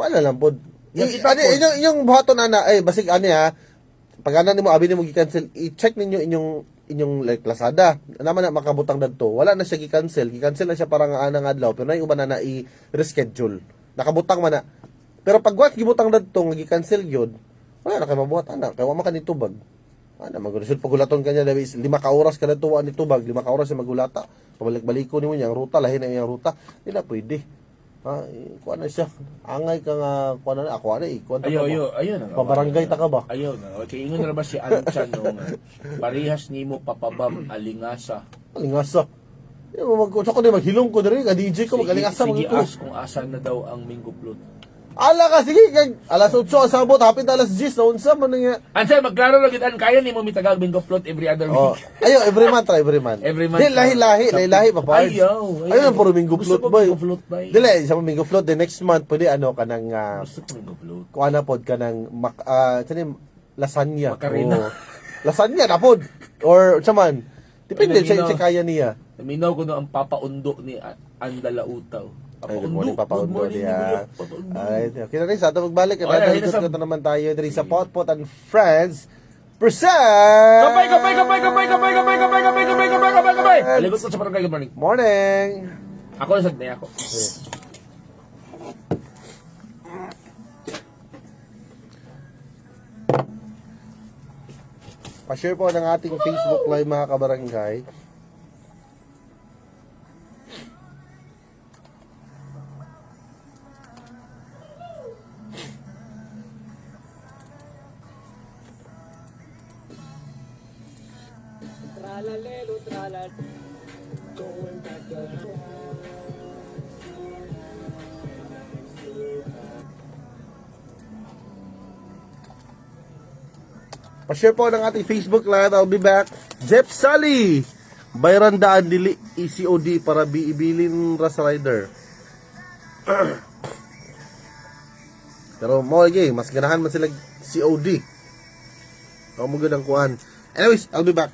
Wala lang pod. Inyong buhaton ana ay basig ani ha. Pag ana nimo abi nimo gi-cancel, i-check ninyo inyong like Lazada. Naman na makabutang dadto. Wala na siya gi-cancel. Gi-cancel na siya para nga anang adlaw pero nay uban na i-reschedule. Nakabutang man na. Pero pag wat gibutang dadto nga gi-cancel gyud, wala na kay mabuhat ana kay wa man ka nitubag. Ana magudusod pagulaton kanya daw 5 ka oras kada tuwa ni tubag, 5 ka oras sa magulata. Pabalik-baliko nimo yang ruta lahi na yang ruta. Di na pwede. Kuan na siya. Angay ka nga kuan na ako ana kuan ta. Ayo na. Pabarangay ta ka ba? Ayo na. Okay, ingon na ba si Anchan no nga parehas nimo papabam alingasa. Alingasa. Yung magkusa ko din maghilom ko diri ka DJ ko magalingasa Sige magkusa. as kung asan na daw ang Mingo Plot. Ala ka sige kay alas 8 asabot hapit alas 10 na unsa man nga. Ansa magklaro lang gid an kaya nimo mitagag Mingo Plot every other week. Ayo every month. Every month. Di lahi pa pa. Ayaw. Ayun ang puro Mingo Float boy. Boy. Dili sa Mingo Float the next month pwede ano kanang Gusto ko Mingo Plot. kuana pod kanang sini lasagna. Macarena. Lasagna na pod or saman. Depende Ay, sa kaya niya. Minaw ko no ang papaundo ni Andala Utaw. Ay, good morning, Papa Undo. Niya. Alright, okay na rin. Sa ito magbalik. Oh, yeah, Ikot ko naman tayo dito sa Potpot and Friends. Present! Kapay! Aligot ko sa barangay, good morning. Morning! Ako na sagday ako. Pa-share po ng ating Facebook Live mga kabarangay. Pa-share po ng ating Facebook Live. I'll be back. Jeff Sally! Bayran daan dili ECOD para biibilin Ras Rider. Pero mo lagi, mas ganahan man sila COD. O mo gud ang kuan. Anyways, I'll be back.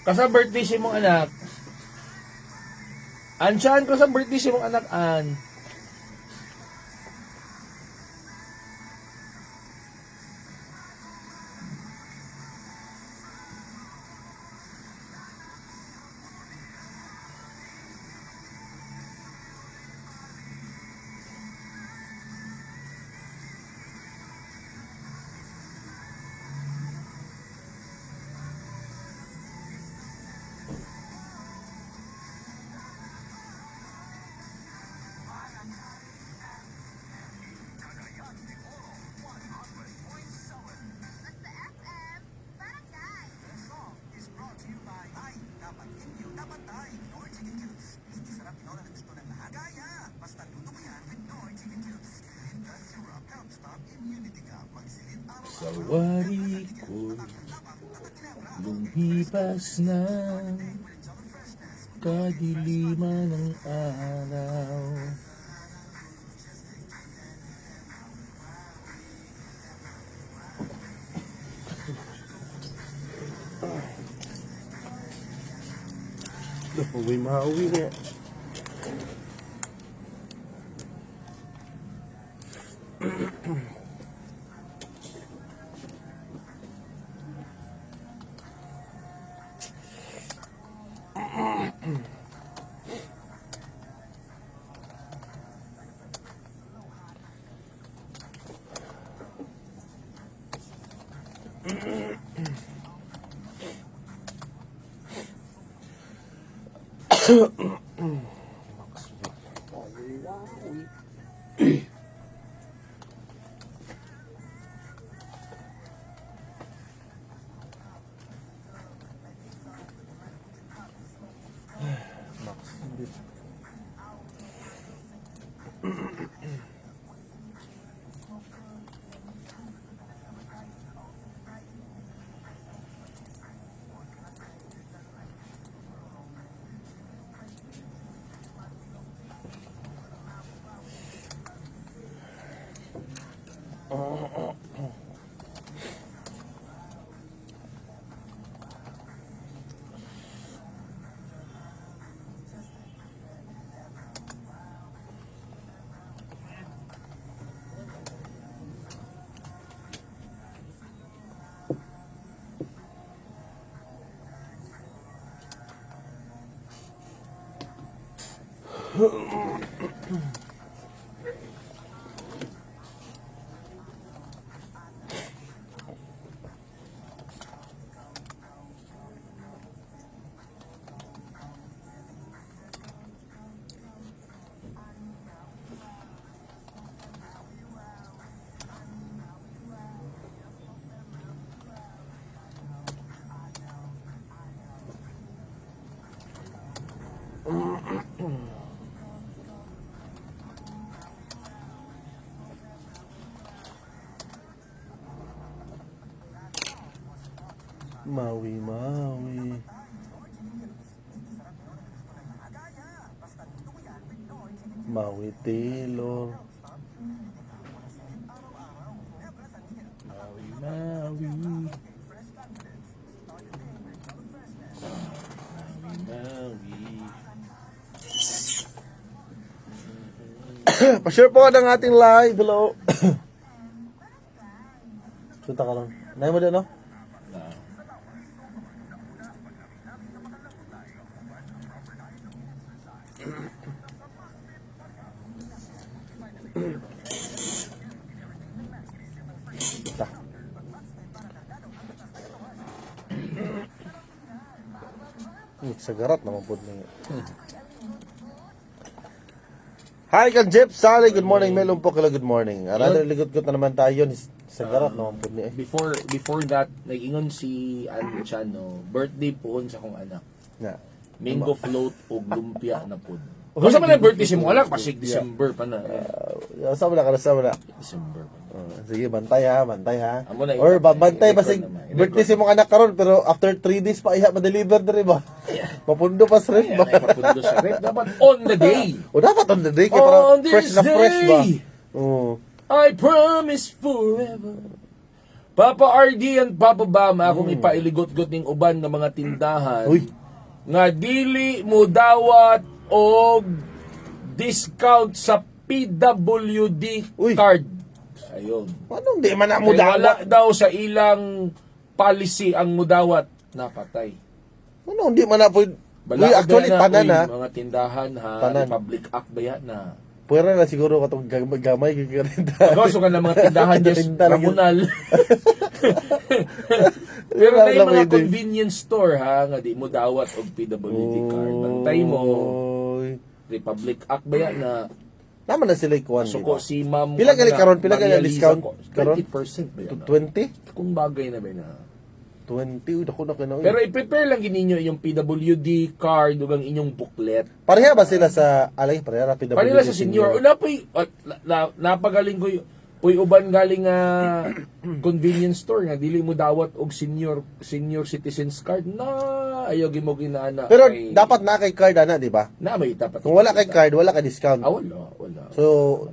Kasa birthday si mong anak. Ansyan ko sa birthday si mong anak an. Sa wari ko lumipas na kadiliman ng araw. Uwi mauwi na. Maui, Maui. Maui Taylor. Maui, Maui. Pa-share po ka ng ating live. Hello. Sunta ka lang. Naya mo din, no? Sunta. Sagarat naman po niya. Hi, kan Jeff Sally. Good morning, Melon po. Good morning. Another ligot-got na naman tayo. Sagarat naman po niya. Before that, nag-ingon si Ann Chano, birthday po sa akong anak. Na. Mango float o lumpia na po. Kasi man ang birthday si mong anak, pasig December pa na. Sama na, sama na. December pa na. Sige, bantay ha, bantay ha. Amo na, Or bantay ba i-record sig naman. birthday si mong anak karon pero after 3 days pa iha ma-deliver diri ba? Mapundo pa sa ref ba? Ay, papundo sa rep. Dapat on the day. O dapat on the day kay para On this fresh na fresh ba? day. Oo. I promise forever. Papa RD and Papa Bam, akong ipailigot-got ning uban ng mga tindahan. Uy. Nga dili mo dawat og discount sa PWD Uy. card. Ayun. Anong di man na mo Kaya wala dawat? daw sa ilang policy ang mudawat napatay. Ano di man na po? Uy, actually tanan ha. Mga tindahan ha, Tanan. Republic Act ba yan na. Pwera na siguro katong gamay kay karinda. Kaso ka ng mga tindahan just Tindahan lang yun. ramunal. Pero Wala na lang mga pwede. convenience store ha, nga di mo dawat og PWD card. Bantay mo, Oy. Republic Act ba yan na Naman na sila ikuan di suko ba? si ma'am. Pila gali ano na, karon? Pila gali Maria Liza discount ko. karon? 20% ba yan? 20? Kung bagay na ba na. 20 uy dako na kay Pero i-prepare lang gininyo yung PWD card ug ang inyong booklet. Pareha ba sila sa alay pareha PWD? Panila sa senior. Una po'y, napagaling ko po'y uban galing convenience store nga dili mo dawat og senior citizens card na ayaw mo ginaana. Pero kay- dapat na kay card ana, di ba? na may dapat. Kung wala kay card, wala kay discount. Wala. So,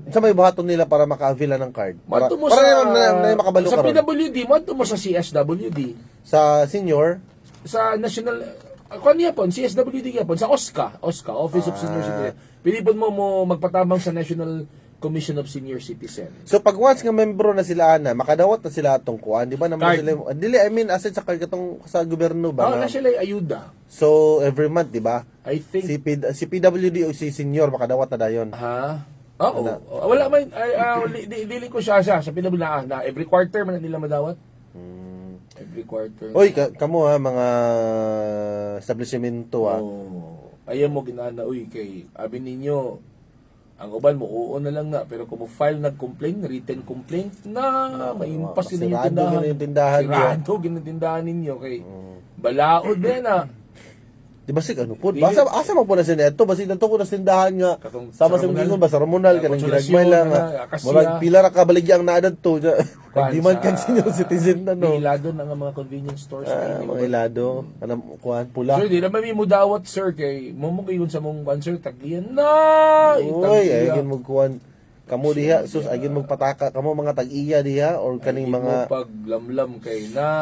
sa may buhaton nila para maka-avail ng card. Para, Madto mo para sa na makabalo sa ka ron. PWD, madto mo sa CSWD, Sa senior, sa national ako niya po, CSWD yapon sa OSCA, Office of Senior Citizen. Pilipon mo magpatabang sa National Commission of Senior Citizen. so pag once nga membro na sila ana, makadawat na sila atong kuan, di ba naman Card. sila, dili, I mean, asset sa card katong sa gobyerno ba? Na sila ayuda. So, every month, di ba? I think Si PWD o si senior, makadawat na dayon. ha? Oo. Wala man dili ko siya sa PWD na every quarter man nila madawat. Every quarter. Oy, kamo ha, mga establishmento ha. Oh, ayaw mo ginana uy kay abi ninyo ang uban mo oo na lang na pero kung mo file nag-complain, written complaint na maimpas din yung Sirado tindahan. yun yung tindahan niyo. Sirado ginatindahan ninyo kay balaod din na. Di ba sig ano po? Basta asa man po na sin eto, basta dito ko na sindahan nga Katong sama sa sa Ramonal. gingon ba sa Ramonal kanang Konsolasyon, ginagmay lang. Akasya. Murag pila ra ka baligya ang naadad to. Di man kan sa- senior citizen na no. Ilado na nga mga convenience stores. Mga ilado, anam kuan pula. Sir, di naman may mudawat, sir, kay mo kayon sa mong cancer, tagiyan na! Uy, ayun mo kuan kamo diha sus ayun mo pataka kamo mga tag-iya diha or kaning mga paglamlam kay na.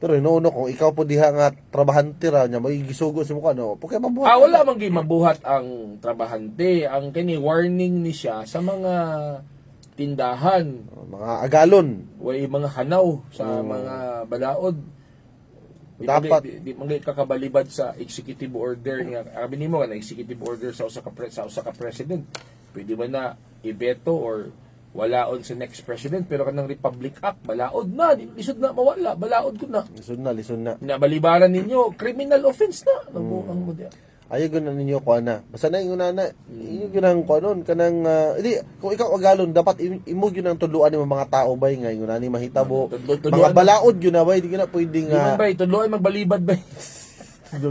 pero inuuno kung ikaw po diha nga trabahante ra nya may gisugo sa mukha no. Pagka mabuhat. Wala man gyud mabuhat ang trabahante. Ang kini warning ni siya sa mga tindahan, Mga agalon. way mga hanaw sa mga balaod. Dapat. Di man gyud kakabalibad sa executive order nga abi nimo nga executive order sa usa ka president. Pwede man na ibeto or walaon sa next president pero kanang Republic Act balaod na lisod na mawala balaod ko na Lison na. nabalibaran ninyo criminal offense na nabuang mo diya. Ayaw na ninyo ko na. Basta na ingon na. Inyo ginang ko nun kanang hindi kung ikaw agalon dapat imo gyud ang tuluan ng mga tao bay nga ingon ni mahitabo. Tudluan Mga mo. balaod gyud na bay di ka na pwede Di man nga ba tuloy magbalibad ba?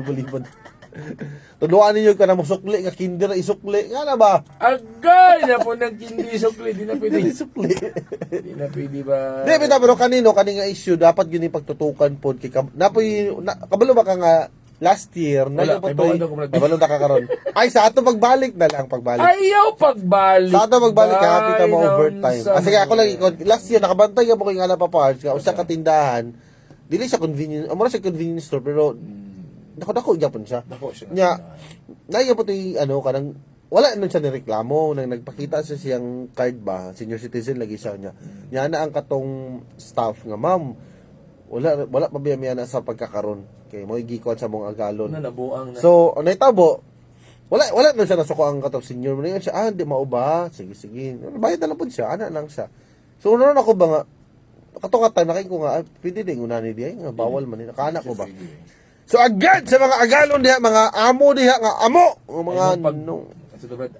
balibad. Tuluan ninyo ka na musukli, nga kinder isukli. Nga na ba? Agay na po ng kindi sukli. Di na Kinder pwede. isukli. Di na pwede ba? Di, pero kanino, kaning nga issue, dapat yun yung pagtutukan po. Kabalo ba ka nga, last year, Wala, na may bawal na kumulad. kabalo na kakaroon. Ay, sa ato pagbalik na lang, pagbalik. Ayaw pagbalik. Sa ato magbalik ka, kita mo Ay, overtime. nang- Kasi ako lang, last year, nakabantay ka mo kay nga pa parts, nga, usa ka tindahan, dili siya convenience, amora siya convenience store, pero, dako gyapon siya. Dako siya. Nya, naiya po kanang, wala nun siya nireklamo, nang nagpakita siya siyang card ba, senior citizen lagi siya niya. Nya na ang katong staff nga, ma'am, wala pa biya na sa pagkakaroon. Kay mo igikon sa mong agalon. Na nabuang na. So, anay tabo, wala nun siya nasuko ang katong senior mo. Siya, hindi mao ba? Sige. Bayad na lang po siya, ana lang siya. So, ano ako ba nga, katong time, ko nga, pwede din unani diya, nga bawal man, nakaanak ko ba? So, agad sa mga agalon diha, mga amo diha, nga amo, mga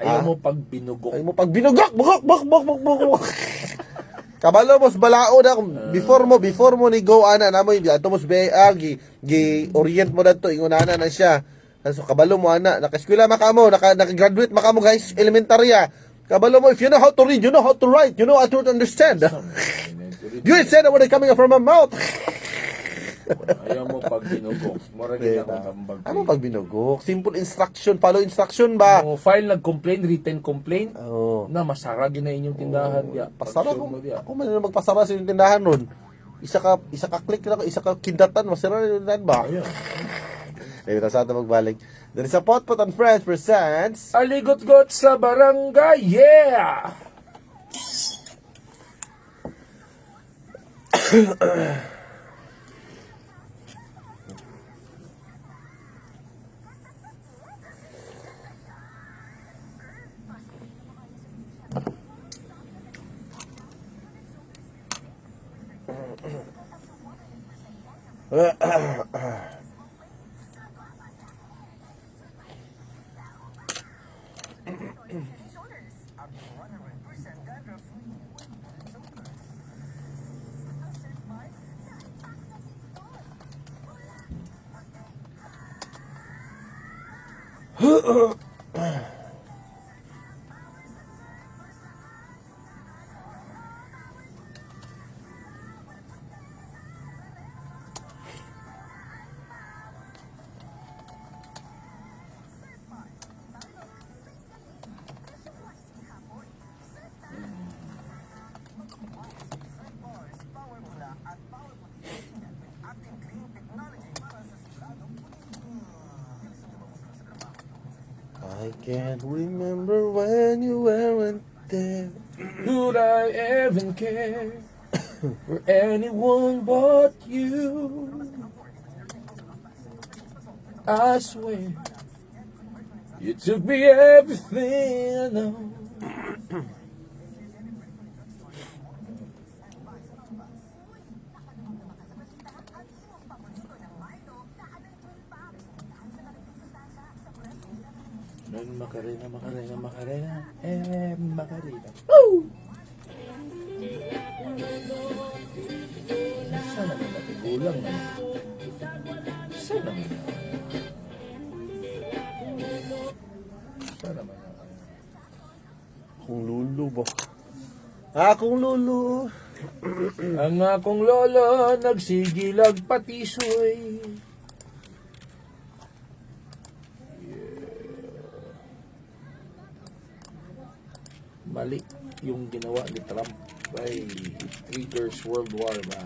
Ayaw mo pag binugok. ay mo pag binugok, bugok. Kabalo mos balao na before mo ni go ana namo hindi ato mos gi orient mo dadto ingunana na siya. So kabalo mo ana naka-eskwela makamo, naka-graduate makamo guys, elementarya. Kabalo mo if you know how to read, you know how to write, you know how to understand. You said what is coming from my mouth. Ayaw mo pag binugok. Mura rin ako tambag. Ano pag binugok? Simple instruction, follow instruction ba? Mo file nag-complain, written complaint. Oo. Na masara gina inyong tindahan dia. Pasara Pag-sure ko. mo dia. Ako man na magpasara sa yung tindahan nun. Isa ka click lang, isa ka kindatan, masira na yung tindahan ba? Ayun. Dito sa atin magbalik. Dito sa Potpot and Friends presents Aligot-got sa barangay. Yeah! I can't remember when you weren't there. Would I even care for anyone but you? I swear you took me everything I know. Macarena, Macarena. Woo! Sana naman natigulang na. Sana naman. Sana naman. Kung lulu ba? Kung lulu. Ang akong lola nagsigilag patisoy. Mali yung ginawa ni Trump ay it triggers World War ba?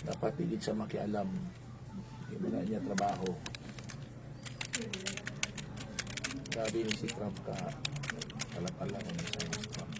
Dapat higit siya makialam. Hindi na niya trabaho. Sabi ni si Trump ka pala ng sa Trump.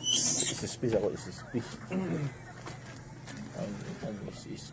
Isispis ako, isispis. Ang is.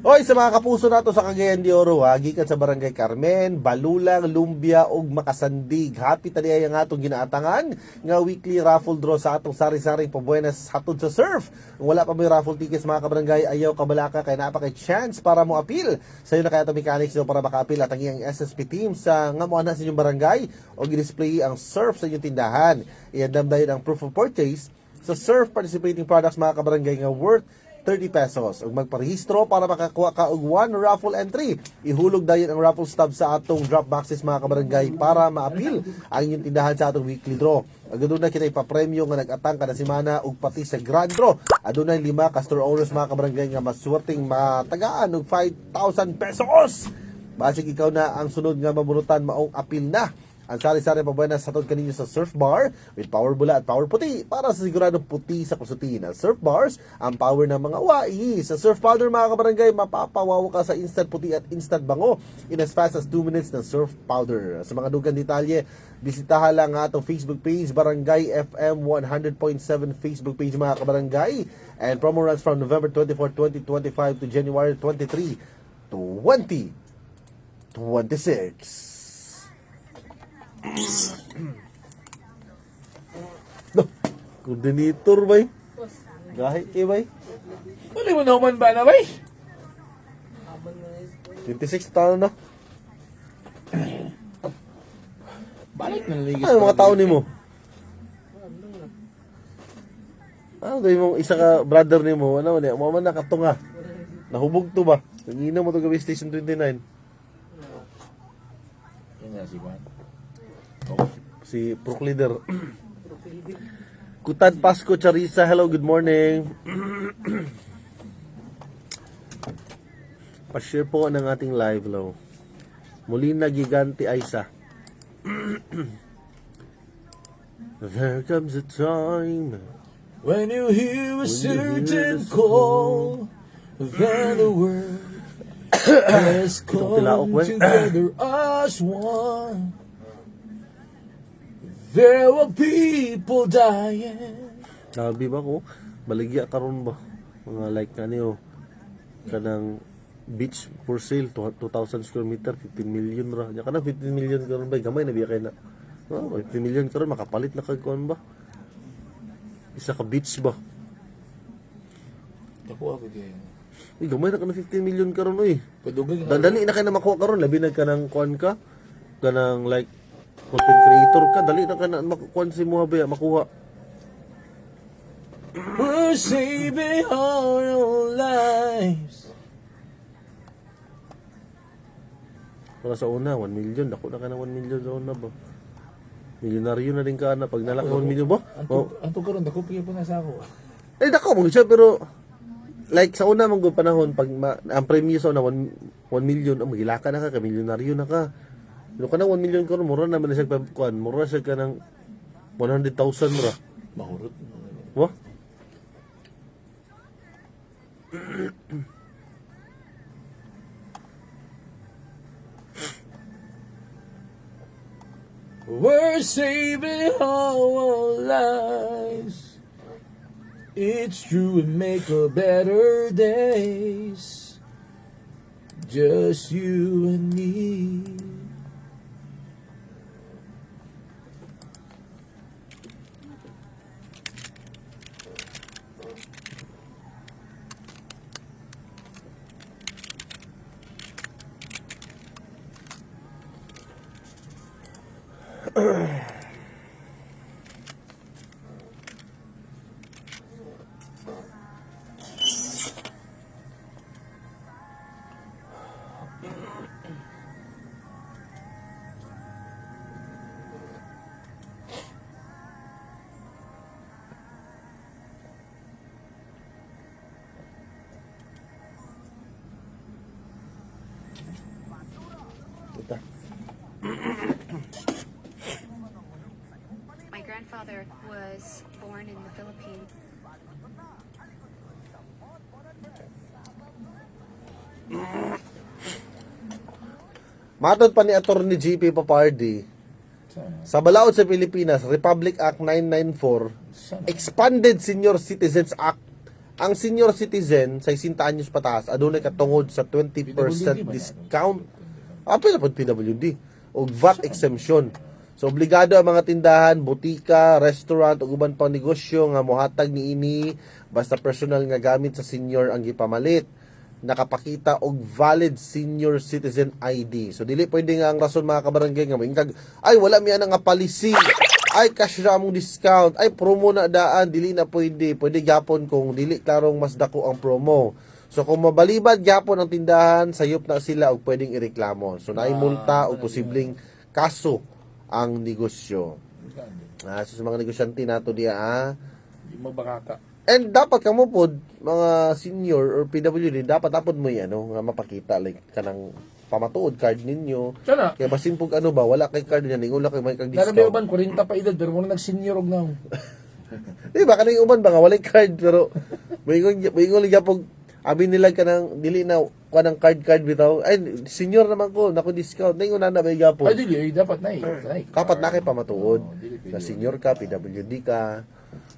Hoy, sa mga kapuso nato sa Cagayan de Oro, ha, gikan sa Barangay Carmen, Balulang, Lumbia ug Makasandig. Happy tadi ang atong ginaatangan nga weekly raffle draw sa atong sari-saring pabuenas hatod sa surf. Kung wala pa may raffle tickets mga kabarangay, ayaw kabalaka kay naa pa kay chance para mo appeal. Sayo na kay atong mechanics do para maka-appeal at ang iyang SSP team sa nga mo ana sa inyong barangay o gi-display ang surf sa inyong tindahan. Iandam dayon ang proof of purchase sa surf participating products mga kabarangay nga worth 30 pesos. Ug magparehistro para makakuha ka og one raffle entry. Ihulog dayon ang raffle stub sa atong drop boxes mga kabarangay para ma-appeal ang inyong tindahan sa atong weekly draw. Aduna kita ipapremyo nga nag-atang kada semana ug pati sa grand draw. Adunay 5 ka store owners mga kabarangay nga maswerteng matagaan og 5,000 pesos. Basig ikaw na ang sunod nga mabunutan maong appeal na. Ang sari-sari pabuenas hatod kaninyo sa surf bar with power bula at power puti para sa siguradong puti sa kusutin. Ang surf bars, ang power ng mga wai. Sa surf powder mga kabarangay, mapapawaw ka sa instant puti at instant bango in as fast as 2 minutes ng surf powder. Sa mga dugang detalye, bisitahan lang ang atong Facebook page, Barangay FM 100.7 Facebook page mga kabarangay. And promo runs from November 24, 2025 to January 23, 2026. No, coordinator bay. Gahi kay bay. Wala mo naman ba na bay? 26 taon na. Balik na ligis. Ano mga tao nimo? Ano daw mong isa ka brother nimo? Ano ni? Mo man nakatunga. Nahubog to ba? Nangina mo to gabi station 29. Yan na si Juan. Si Proc Leader. Kutad Pasko Charissa, hello, good morning. Pa-share po ng ating live low. Molina Gigante Aisa. There comes a time When you hear a certain call, then the world has tilaok, come we. together as one. There were people dying. Sabi ba ko, baligya karon ba? Mga like kaniyo kanang beach for sale 2,000 square meter 15 million ra. Nya kana 15 million karon ba gamay na biya kay na. Oh, 15 million karon makapalit na kag kuan ba? Isa ka beach ba? Nakuha ko din. Gamay na ka na 15 million karon oy. Padugay nga. Dali na kay na makuha karon labi na kanang kuan ka kanang like content creator ka dali na ka na makuha si mo ba makuha. We're saving our own lives. Para sa una 1 million dako na ka na 1 million sa una ba? Milyonaryo na rin ka na pag nalak 1 million ba? Oh. Anto karon dako pigil po na sa ako. Eh dako mo siya pero like sa una mong panahon pag ang premium sa una 1 million ang magilaka na ka ka milyonaryo na ka. Pero ka na 1 million karon mura naman na siya kuan, mura siya ka ng 100,000 ra. Mahurot. Wa? We're saving our lives. It's true, we make a better days. Just you and me. Ito. My grandfather was born in the Philippines. Matod pa ni Attorney GP Papardi, sa balaod sa Pilipinas, Republic Act 994, Expanded Senior Citizens Act. Ang senior citizen sa 60 anyos pataas adunay katungod sa 20% discount. Apil na pod PWD o VAT exemption. So obligado ang mga tindahan, butika, restaurant ug uban pang negosyo nga mohatag niini basta personal nga gamit sa senior ang gipamalit. Nakapakita og valid senior citizen ID. So dili pwede nga ang rason mga kabarangay nga moingkag ay wala mi ana nga policy. Ay cash ra mong discount. Ay promo na daan, dili na pwede. Pwede gyapon kung dili klarong mas dako ang promo. So kung mabalibad gyapon ang tindahan, sayop na sila og pwedeng ireklamo. So naay multa o posibleng kaso ang negosyo. So sa mga negosyante nato diya Di magbangaka. and dapat kamo pod mga senior or PWD dapat mo yan nga mapakita like kanang pamatuod card ninyo. Sana. Kaya basin pug ano ba wala kay card niya wala kay may kag Narabi discount. uban 40 pa edad pero mo nag-senior og now. Di ba kanang uban ba nga walay card pero moingon ligya pug abi nila kanang dili na kanang card bitaw ay senior naman ko nako discount ningon na ba gyapon. Ay dili dapat na Kapat na kay pamatuod. dili Sa pwede. senior ka, PWD ka.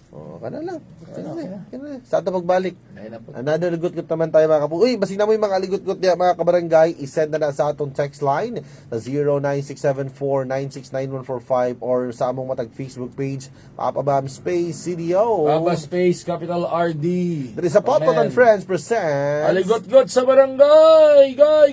Kana lang. Kana. Sa ato pagbalik. Ay na po. Another ligot-got naman tayo mga kapu. Uy, basin na mo yung mga ligot-got niya mga kabarangay. I-send na sa atong text line na 0967496945 or sa among matag Facebook page, Papa Bam Space CDO. Papa Space Capital RD. There is a Potpot and Friends presents Aligot-got sa barangay. Gay.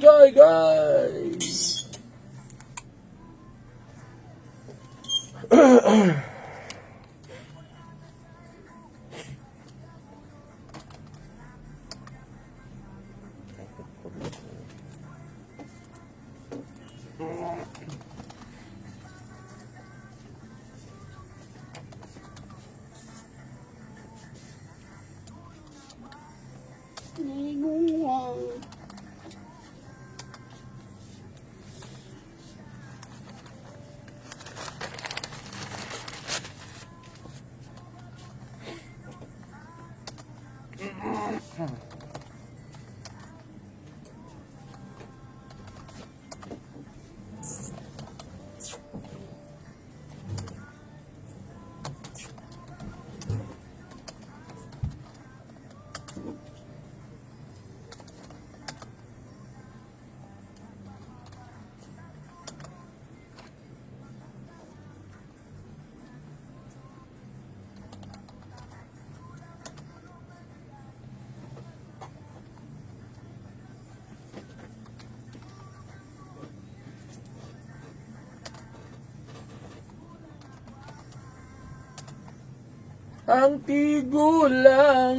Ang tigulang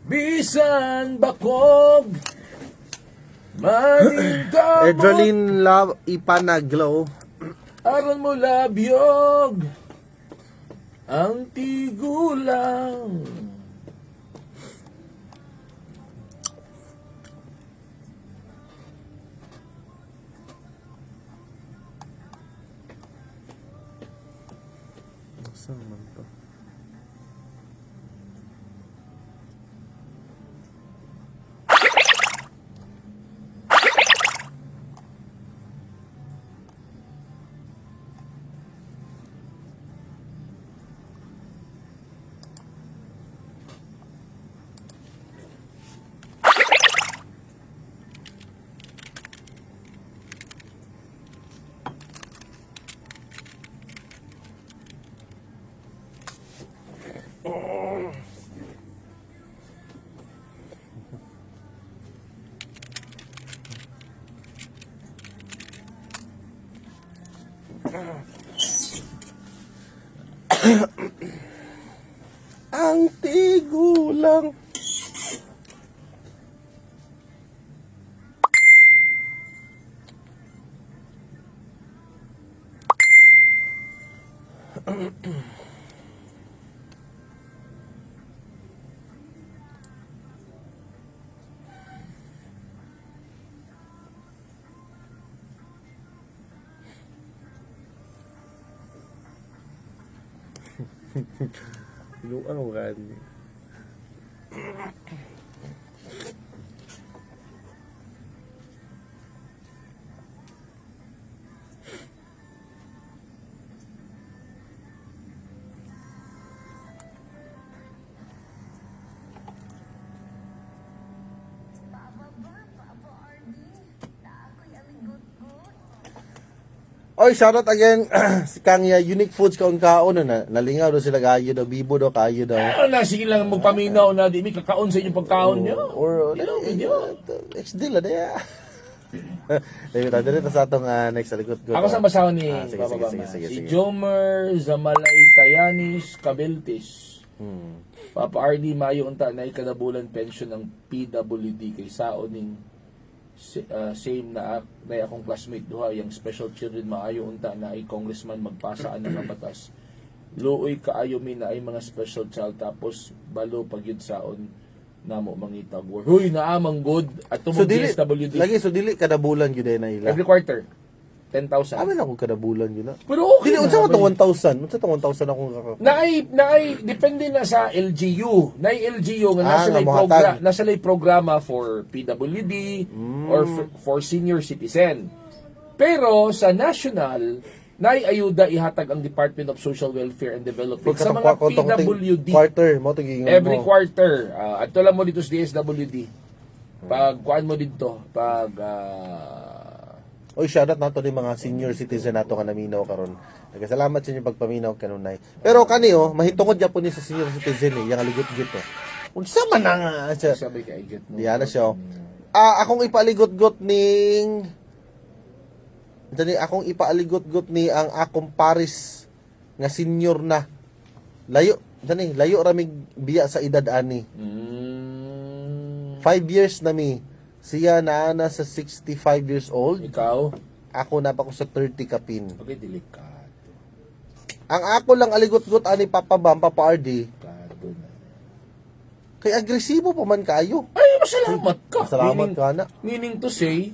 bisan bakog maning kamot Edralyn Love Ipanaglo. aron mo labyog ang tigulang. Saan man to? Ang tigulang. Inuang mo kan. Oy, shoutout again si Kangya Unique Foods kaon na nalingaw do sila kayo daw bibo daw kayo daw. Ano na, sige lang magpaminaw na di mi kakaon sa inyong pagkaon nyo. Or Hello, video. ex-deal na. Dahil dito sa atong next salikot ko. Ako sa basaw ni sige, Papa sige, Bama. sige, Si sige. Jomer Zamalay Tayanis Cabeltis. Papa RD Mayo unta na ikadabulan pension ng PWD kay saon ning same na akong classmate duha yung special children maayo unta na ay congressman magpasaan ng mga batas. Luoy kaayo mi na ay mga special child tapos balo pagyud saon namo mangitag war. Huy naamang good at So tumong dili DSWD. lagi so dili kada bulan gyud na ila. Every quarter 10,000. Amin ako kada bulan gyud na. Pero okay Dili na, unsa man bay. tong 1,000? Unsa tong 1,000 akong Naay depende na sa LGU. Naay LGU nga nasa nga lay mohatag. nasa lay programa for PWD or for senior citizen. Pero sa national naay ayuda ihatag ang Department of Social Welfare and Development sa mga PWD quarter mo to gingon every mo. quarter. Adto lang mo dito sa DSWD. Pag kuan mo dito, pag Oy, shoutout nato ni mga senior citizen nato nga naminaw karon. Nagasalamat sa inyo pagpaminaw kanunay. Pero kani mahitungod gyapon ni sa senior citizen yang aligot-git Unsa man nga siya? sabay ka iget mo. Diyan na siya. Akong ipaligot-got ning akong ipaligot-got ni ang akong paris nga senior na. Layo ramig biya sa edad ani. 5 years na mi. Siya na sa 65 years old. Ikaw, Ako na pa ko sa 30 kapin. okay, delikado. Ang ako lang aligot-got ani Papa Bam, Papa RD. Delikado na. Kay agresibo pa man kayo. Ay, masalamat ka. Salamat ka na. Meaning to say,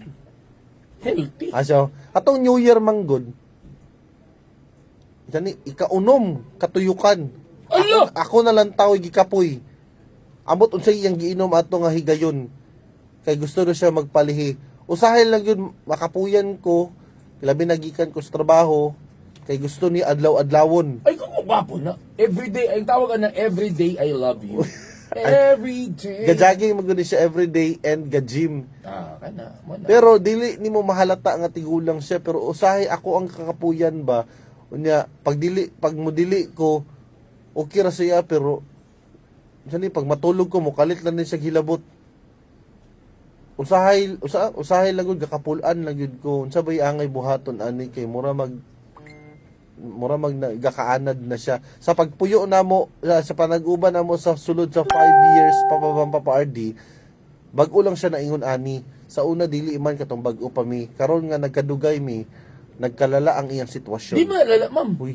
healthy. Asyo, atong New Year manggod. Dani ikaunom katuyukan. Ala! Ako na lang tao gikapoy. Amot unsay iyang giinom ato nga higayon. Kay gusto na siya magpalihi. Usahay lang yun, makapuyan ko, labi nagikan ko sa trabaho, kay gusto ni adlaw-adlawon. Ay, kung gwapo na. Everyday, ang tawagan na everyday I love you. Everyday. Gajaging maguni siya everyday and ga-gym. Kana. Muna. Pero dili nimo mahalata nga tigulang siya, pero usahay ako ang kakapuyan ba. Unya, pag modili ko, okay ra siya, pero pag matulog ko, mukalit lang din siya hilabot. Usahay lang gud gakapulan lang gud ko. Unsa bay angay buhaton ani kay mura mag gakaanad na siya. Sa pagpuyo namo sa panag-uban namo sa sulod sa 5 years Papa RD, bag-o lang siya naingon ani. Sa una dili man katong bag-o pa mi. Karon nga nagkadugay mi, nagkalala ang iyang sitwasyon. Di man alala, ma'am. Uy,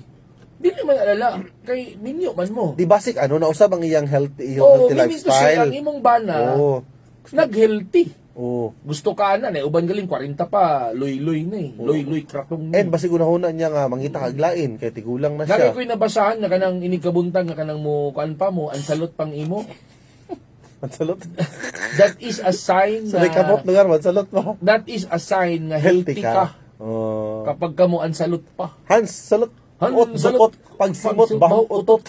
Di man alala. Kay ninyo man mo. di basic usab ang iyang healthy Oo, healthy meaning to say, ang lifestyle. imong bana, Oo. nag-healthy. Oo. Gusto ka na, uban galing 40 pa, loy-loy na eh. Loy-loy, kratong na. And basig unahuna niya nga mangita kaglain kay tigulang na Lagi siya. ko'y nabasahan na kanang inikabuntang nga kanang mo, kuan pa mo, ang salot pang imo. Mansalot. That is a sign Sa may kamot na, lugar, mansalot pa. that is a sign na healthy ka. Oh. Kapag ka mo ang salot pa. Hans, salot. Hans, Salot, salot. pagsimot, Pagsimot, baho, utot.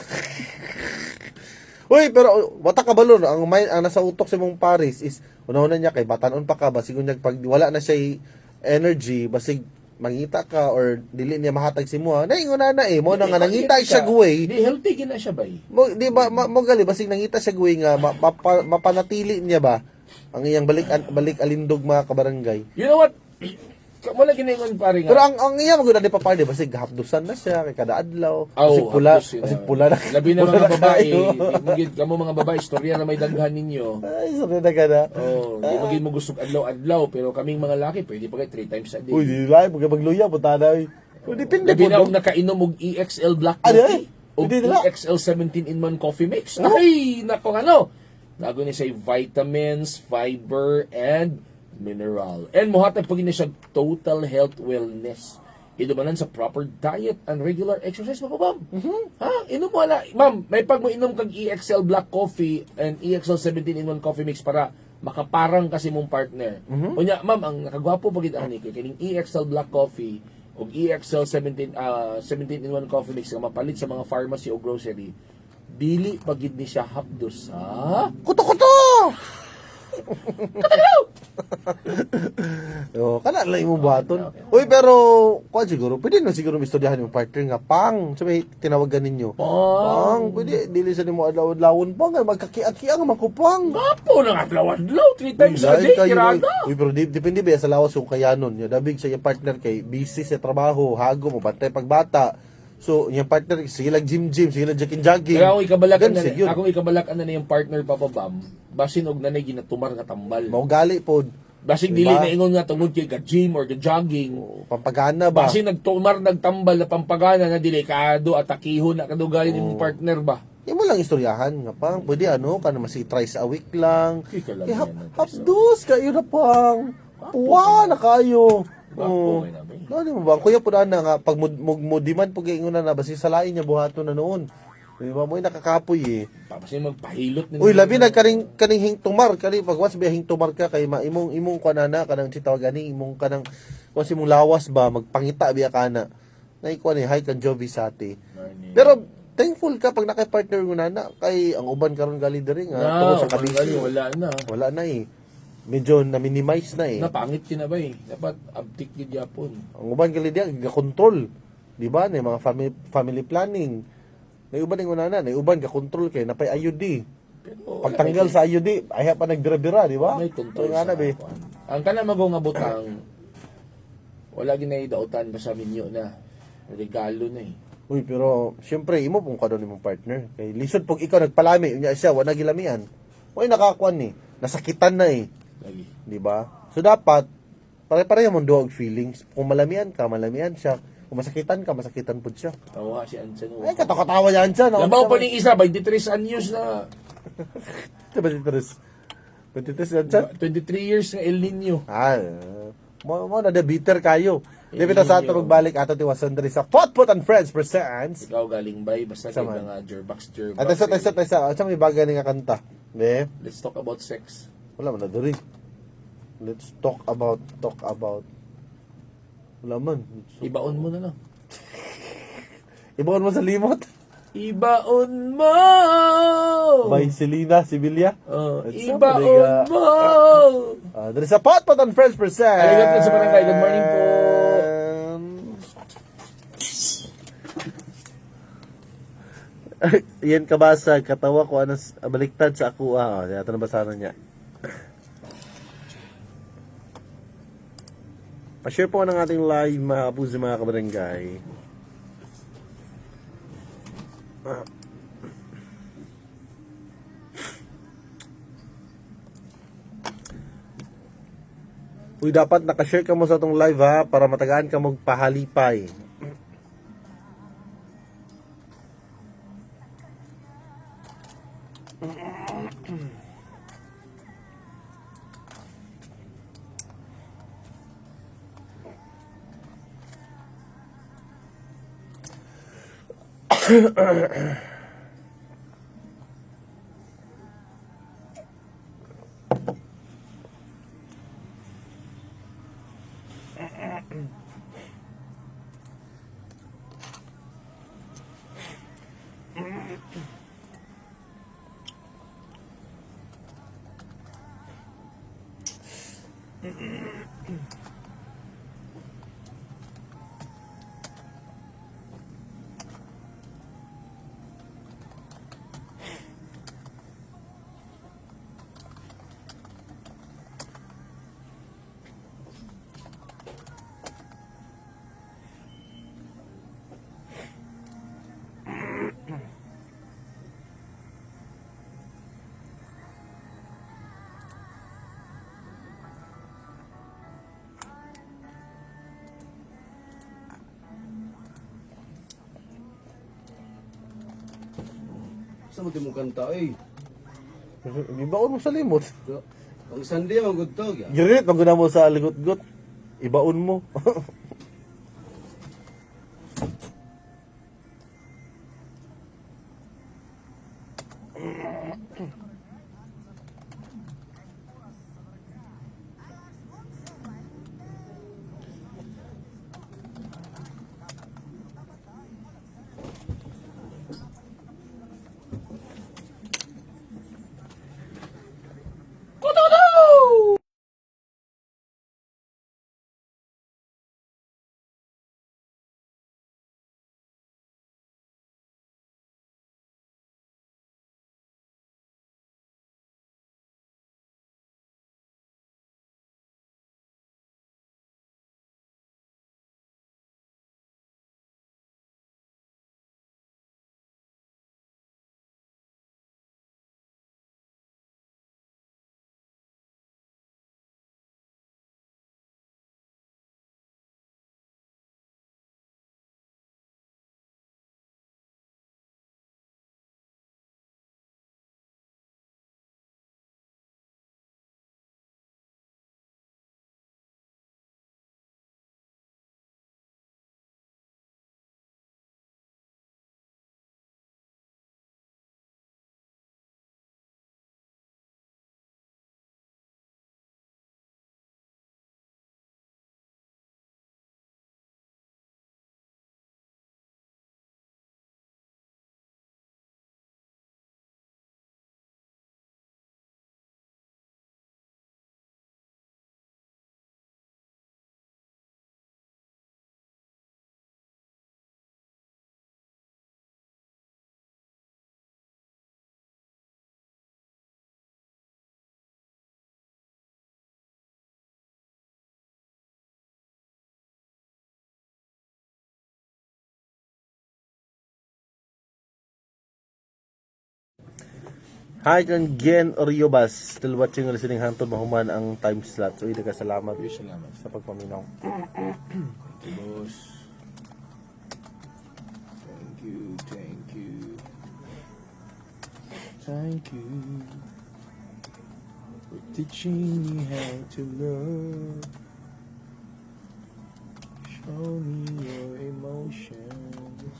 Uy, pero wata ka balon, ang nasa utok sa mong Paris is una-una niya kay batanon pa ka basig unya pag wala na siya energy basig mangita ka or dili niya mahatag si mo. Naingon na mo na nga nangita siya guway. Di healthy gina siya ba eh. Mo di ba mo gali basig nangita siya guway nga mapanatili niya ba ang iyang balik alindog mga kabarangay. You know what? Wala ginaingon pare nga. Pero ang iya maguna di pa party basig hapdusan na siya kay kada adlaw. Oh, Basig pula na. Labi na pula mga babae. kayo. Magid kamo mga babae istorya na may daghan ninyo. Ay, sorry na ka na. Oh, di magid mo gusto adlaw-adlaw pero kaming mga laki pwede pa kay 3 times a day. Uy, di ba? Magluya, punta na. Depende Labi po. na no? kung nakainom og EXL black Ano coffee. eh? O Hindi nila. EXL 17-in-1 coffee mix. Ay, nako ano. Nago ni say vitamins, fiber, and mineral. And muhatag pag siya total health wellness. inumanan sa proper diet and regular exercise, mapabam. Ha? Inom mo na. Ma'am, may pag mo inom kag EXL Black Coffee and EXL 17-in-1 Coffee Mix para makaparang kasi mong partner. Unya, ma'am, ang nakagwapo pagid ani kay kining EXL Black Coffee o EXL 17-in-1 Coffee Mix nga mapalit sa mga pharmacy o grocery. Dili pagid ni siya hapdos ha. Kuto-kuto! Kana lang imong buhaton. Uy, pero kuan siguro, pwede na siguro mistoryahan yung partner nga pang. Sabi tinawagan ninyo. Pang, pwede dili sa nimo adlaw-adlawon pang nga magkakiat-kiat nga makupang. Gapo na nga adlaw 3 times a day kirada. Uy, pero depende ba sa lawas kung kayanon. Yung dabig sa iyang partner kay busy sa trabaho, hago mo bantay pagbata. So, yung partner, sige lang gym-gym, sige lang jogging-jogging. Kaya akong ikabalakan na, Ganun, akong ikabalakan na yung partner papabam, basin og nanay ginatumar nga tambal. Maugali po. Basin dili na ingon nga tungod kay ga-gym or ga-jogging. Pampagana ba? Basin nagtumar nagtambal na pampagana na delikado at takihon na kadugayan imong partner ba. Yung mo lang istoryahan nga pang, pwede kana masi tries a week lang. Ika lang Eh, yan, hapdos kayo na pang. Puwa na kayo. Gapo may namin. Ano mo ba? Kuya po na nga, pag mo demand po kayo na basi salain niya buhato na noon. Di ba mo nakakapoy eh. Basin magpahilot Uy, labi na kaning hingtumar, kaning pag once ba hingtumar ka kay imong kanana kanang sitaw gani imong kanang once imong lawas ba magpangita biya kana. Nay ko ni hi kan Jovi Sati. Pero thankful ka pag naka-partner mo na kay ang uban karon gali diri nga tungod sa kabisi. wala na. Wala na eh. Medyo na-minimize na eh. Napangit kina ba eh. Dapat abtik gid yapon. Ang uban gali diya ga-control. Di ba? May mga family planning. May uban ng unana, may uban ga-control kay napay IUD. Pero Pagtanggal sa IUD, ay pa nagbira-bira, di ba? may control Nga na, be. kuan. Ang kana magong butang wala ginay dautan pa sa minyo na. Regalo na eh. Uy, pero siyempre, imo pong kadon imong partner. Kay lisod pag ikaw nagpalami, unya siya, wala gilamian. Uy, nakakuan ni. Nasakitan na eh. Lagi. Di ba? So dapat, pare-pareho mong duwag feelings. Kung malamian ka, malamian siya. Kung masakitan ka, masakitan po siya. Tawa si Ansan. Ay, katakatawa yan siya. Labaw pa ning isa, 23 anyos na. 23 yan siya. 23 years na El Nino. Mo na bitter kayo. Di bita sa ato magbalik ato tiwasan diri sa Potpot and Friends presents. Ikaw galing bay, basta kay Sama. mga Jerbox. At isa, sa may bagay nga kanta. Be, Let's talk about sex. wala man na diri. Let's talk about. Wala man. Ibaon mo na lang. Ibaon mo sa limot. Ibaon mo! By Selena Sibilia. Let's Ibaon mo! Diri sa Potpot and Friends presents. Aligat po sa barangay. Good morning po. Yan kabasa, katawa ko ano baliktad sa ako yata nabasahan niya. Pa-share po ng ating live mga kapuso mga kabarangay. Uy, dapat nakashare ka mo sa itong live ha para matagaan ka magpahalipay. Sa mo timong kanta eh. Di ba mo sa limot? Ang sandi ang good tog ya. Girit, maguna mo sa aligot-got. Ibaon mo. Hi kang Gen Oriobas. Still watching listening hangtod mahuman ang time slot. So, salamat Salamat. sa pagpaminaw. Thank you, boss. Thank you, thank you. Thank you for teaching me how to love. Show me your emotions.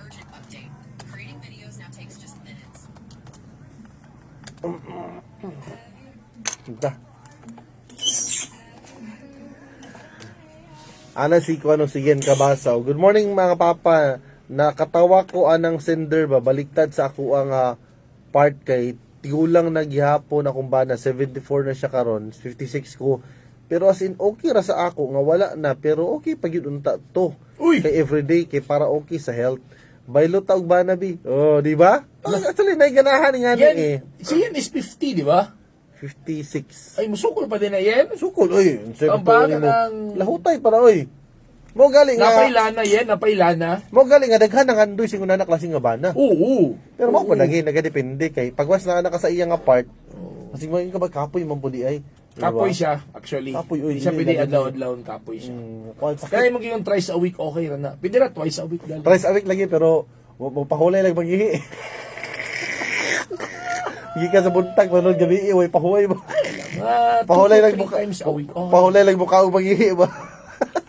Urgent update. Creating videos now takes just minutes. Ita. Ana si ko ano si Gen Kabasaw. Good morning mga papa. Nakatawa ko anang sender ba baliktad sa ako ang part kay tigulang naghihapon akong bana 74 na siya karon 56 ko. Pero as in okay ra sa ako nga wala na pero okay pag yun unta to. Uy! Kay everyday kay para okay sa health. Baylo taog bana bi. Oh, di ba? Actually nay ganahan nga ni Yan, si Yan is 50, di ba? 56. Ay, musukol pa din na yan. Sukol, oy. Ang baga ng- lahutay para, oy. Mo galing nga, Napailana yan, napailana. mo galing nga, daghan ng andoy singon na klaseng nga bana. Oo. Pero mo pa lagi, nagadepende kay, pagwas na ka sa iyang apart, kasi mo yung kapoy, mampuli ay. Kapoy siya, actually. Kapoy, uy, Hindi siya hindi pwede lagi. adlaw-adlaw kapoy siya. Kung Kaya sakit, mo yung thrice a week, okay na na. Pwede na twice a week. Dali. twice a week lagi, pero, mo pahulay lang maghihi. Hindi ka sa buntag, manood gabi, way pahuway mo. Pahulay lang 2 to 3 mukha. times a week. Oh, Pahulay lang mukha o maghihi ba?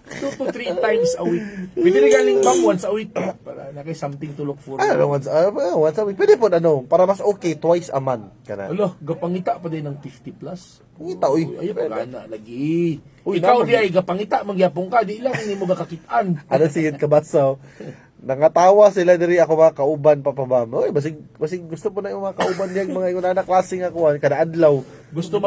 2 to 3 times a week. Pwede na galing bang once a week para na kay something to look for. Once a week. Pwede po, para mas okay, twice a month. Kana. Alo, gapangita pa din ng 50 plus. Ngita, uy. Ayaw pa gana, lagi. Uy, Ikaw naman. di ay gapangita, magyapong ka, di lang, hindi mo gakakitaan. Ano siya kabasaw? Nangatawa sila diri ako mga kauban papabam. Oy, basig gusto po na yung mga kauban niya, mga yung anak klase nga kuan kada adlaw. Gusto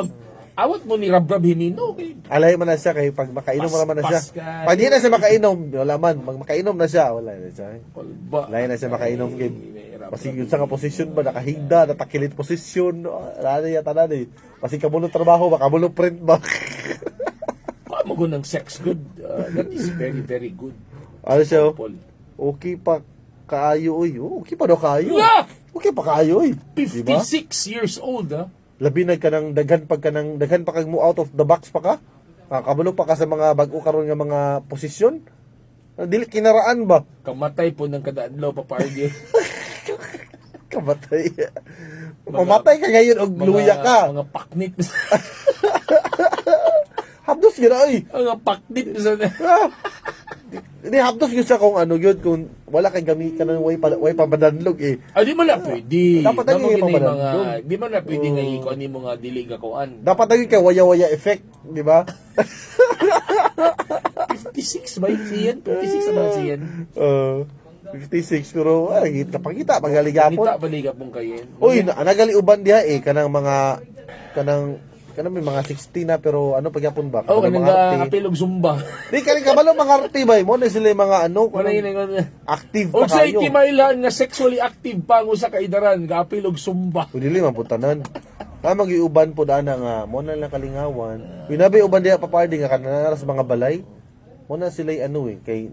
awat mo ni Rabrab Hinino. Okay. Alay man na siya kay pag makainom mo naman na siya. Pas- Pag di na siya makainom, wala man, makainom na siya, wala na siya. Palba. Lain na siya makainom gid. Basig yun sa nga posisyon ba nakahigda, natakilit posisyon, ano ya tanan eh. Basig kamulo trabaho ba, kamulo print ba. Paano mo ng sex good? That is very, very good. Ano siya? Paul. Okay pa kaayo oy. Okay pa daw kaayo. Yeah! Okay pa kaayo oy. Diba? 56 years old, ha? Labi na ka ng daghan pa kag mo out of the box pa ka. Kabalo pa ka sa mga bag-o karon nga mga posisyon. Dili kinaraan ba? Kamatay po ng kadaadlaw papardi. Kamatay. Mamatay ka ngayon og luya ka. Mga paknit. Habdos gyud ay. Mga paknit sa Hindi habdos gyud sa kung ano gyud kung wala kay gamit ka nang way pabadanlog eh. di mo na pwede. Dapat Namo lagi gini papadandog. di mo na pwede nga ikuan nimo nga dili ka kuan. Dapat lagi kay waya-waya effect, di ba? 56 ba yun siyan? 56 naman siyan. 56 pero ay kapakita magaligapon. Kita baliga pong kayen. Uy, nagali uban diha eh kanang mga kanang may mga 60 na pero ano pagyapon ba? Oh, Kanang kanang mga arte. kapilog zumba. Di kani kabalo mga arte ba mo na sila yung mga ano Wala kanang yun active Og pa sa kayo. itimailan nga sexually active pa ang usa ka idaran, kapilog zumba. Pwede lima putanan. Magiuban po dana nga mo na lang kalingawan. Pinabi uban diha papardi nga kanana sa mga balay. Mo na sila ano eh kay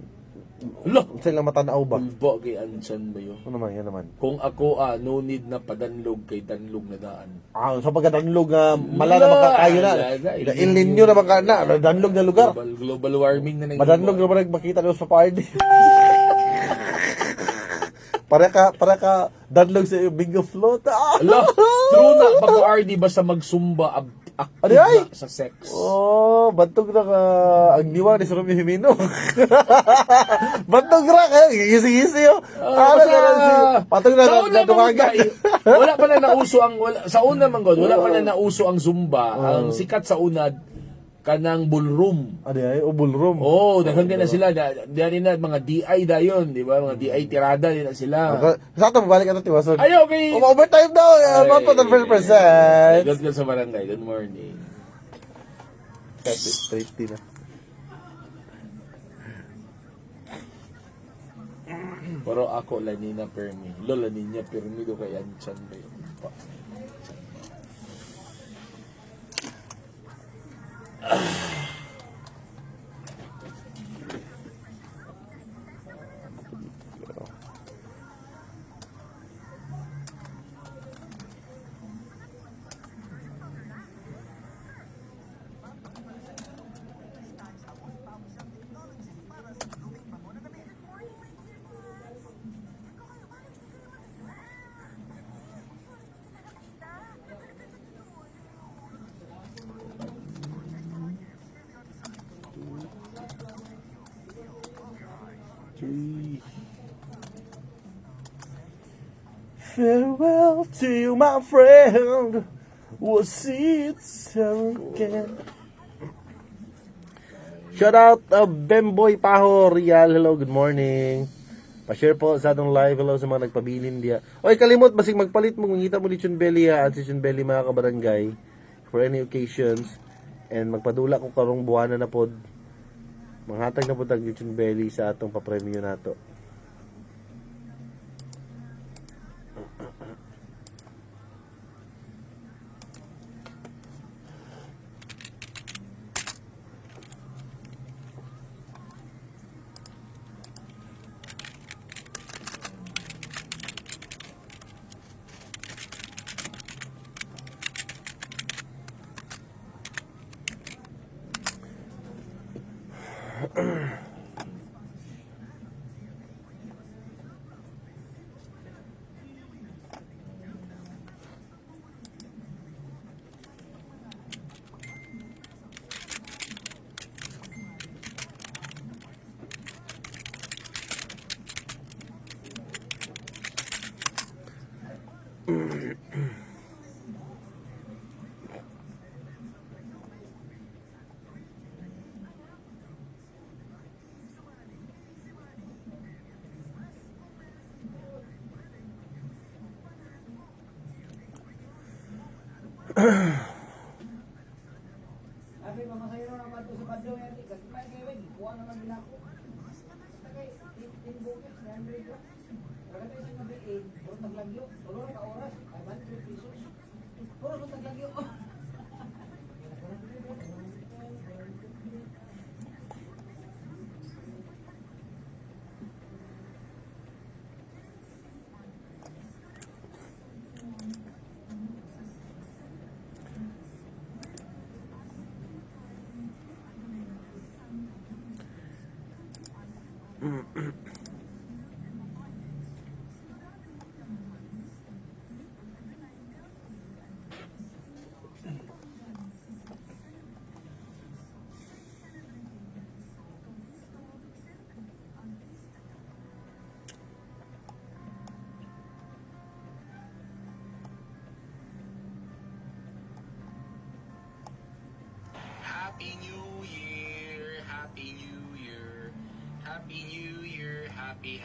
Lo, sila matanaw ba? ulbo kay ansan ba yun? Ano naman yan naman. Kung ako no need na padanlog kay danlog na daan. So pagkadanlog nga mala na makakayo na. Ilin nyo na maka na danlog na lugar. Global warming na nang Madanlog na ba makita nyo sa party? para ka danlog sa bingo float. Ala, true na bago RD basta magsumba active Ay! na sa sex. Bantog na ka ang diwa ni Romeo Jimeno. Bantog ra kayo, gigisi-gisi yo. Patog na sa una dumagat. Wala pa na nauso ang sa una man god, wala pa na nauso ang zumba. Ang sikat sa una kanang ballroom. Ay, ballroom. Daghan din na sila. Dari na mga DI dayon, di ba? Mga DI tirada din na sila. Sa ato balik ato tiwason. Ay, okay. Overtime daw. Not to the first percent. Good sa barangay. Good morning. Straight na. Pero ako lanina permi. Lola ninya permi do kay Anchan ba yun? Farewell to you, my friend. We'll see it again. Shout out Bemboy Paho Real. Hello, good morning. Pa-share po sa atong live. Hello sa mga nagpabilin diya. Oy, kalimot basig magpalit mo ngita mo ni Chunbeli at si Chunbeli mga kabarangay for any occasions and magpadula ko karong buwana na pod. Manghatag na pod ang Chunbeli sa atong papremyo nato.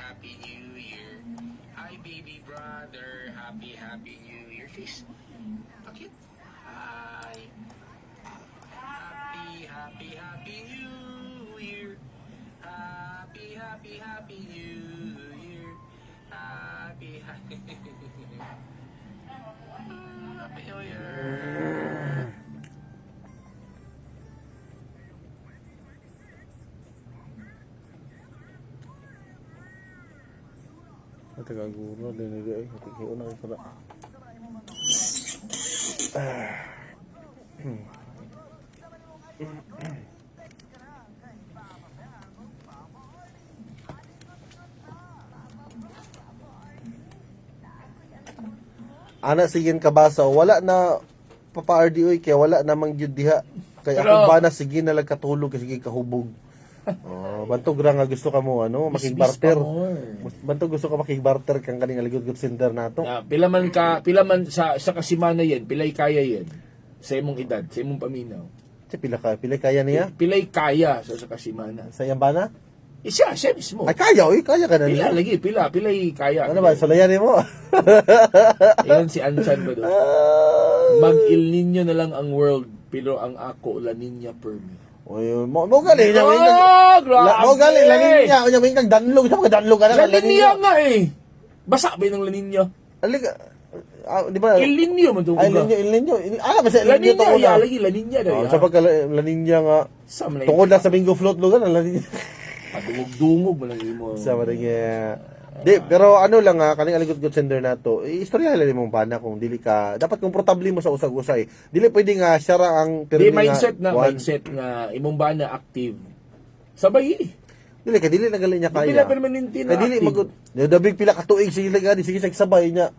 happy New Year. Hi, baby brother. Happy New Year. Fish. Bakit? Hi. Happy New Year. Happy New Year. Happy New Year. Ito kaguro din nila eh. Ito na ito na. Ana sigin kabasa wala na papa-RDOy kaya wala namang gyud diha. Kaya Pero- ako ba na sige na lang katulog kasi sige kahubog. Oh, bantog ra nga gusto ka mo ano, makigbarter. Bantog gusto ka makigbarter kang kaning aligod sender nato. Pila man sa kasimana yan, pilay kaya yan. Sa imong edad, sa imong paminaw. Si pila kaya niya? Pilay kaya sa kasimana. Sa Yambana? Siya mismo. Ay kaya kaya ka na Pila niya. lagi, pilay kaya. Ano ba, sulayan mo? Ayan si Anchan ba doon? Mag-Il Nino na lang ang world, pero ang ako, La Nina per me. Oy, mo galing niya. Grabe! Mo galing lang niya. Unya may kang danlog, sa danlog ka na. La Nina nga eh! Basa ba yung La Nina? Ali di ba? Il Nino man doon Ay, ko. El Niño. Basta La El Niño Nina, to ya, una. lagi La Nina daw. Sa pagka La Niña nga. Sa man Tungkol lang sa bingo float lugan La Niña. Dungog mo lang mo. Sa madanya. Di, pero ano lang ha, kaning aligot sender nato. Istorya lang mong bana kung dili ka dapat komportable mo sa usag-usay. Dili pwede nga siya ra ang Di pirmi mindset nga imong ba na active. Sabay eh. Dili na galing niya Di kaya. pila permanente na Kaya dili active. magud. Dabig pila ka tuig sige gani sige sabay niya.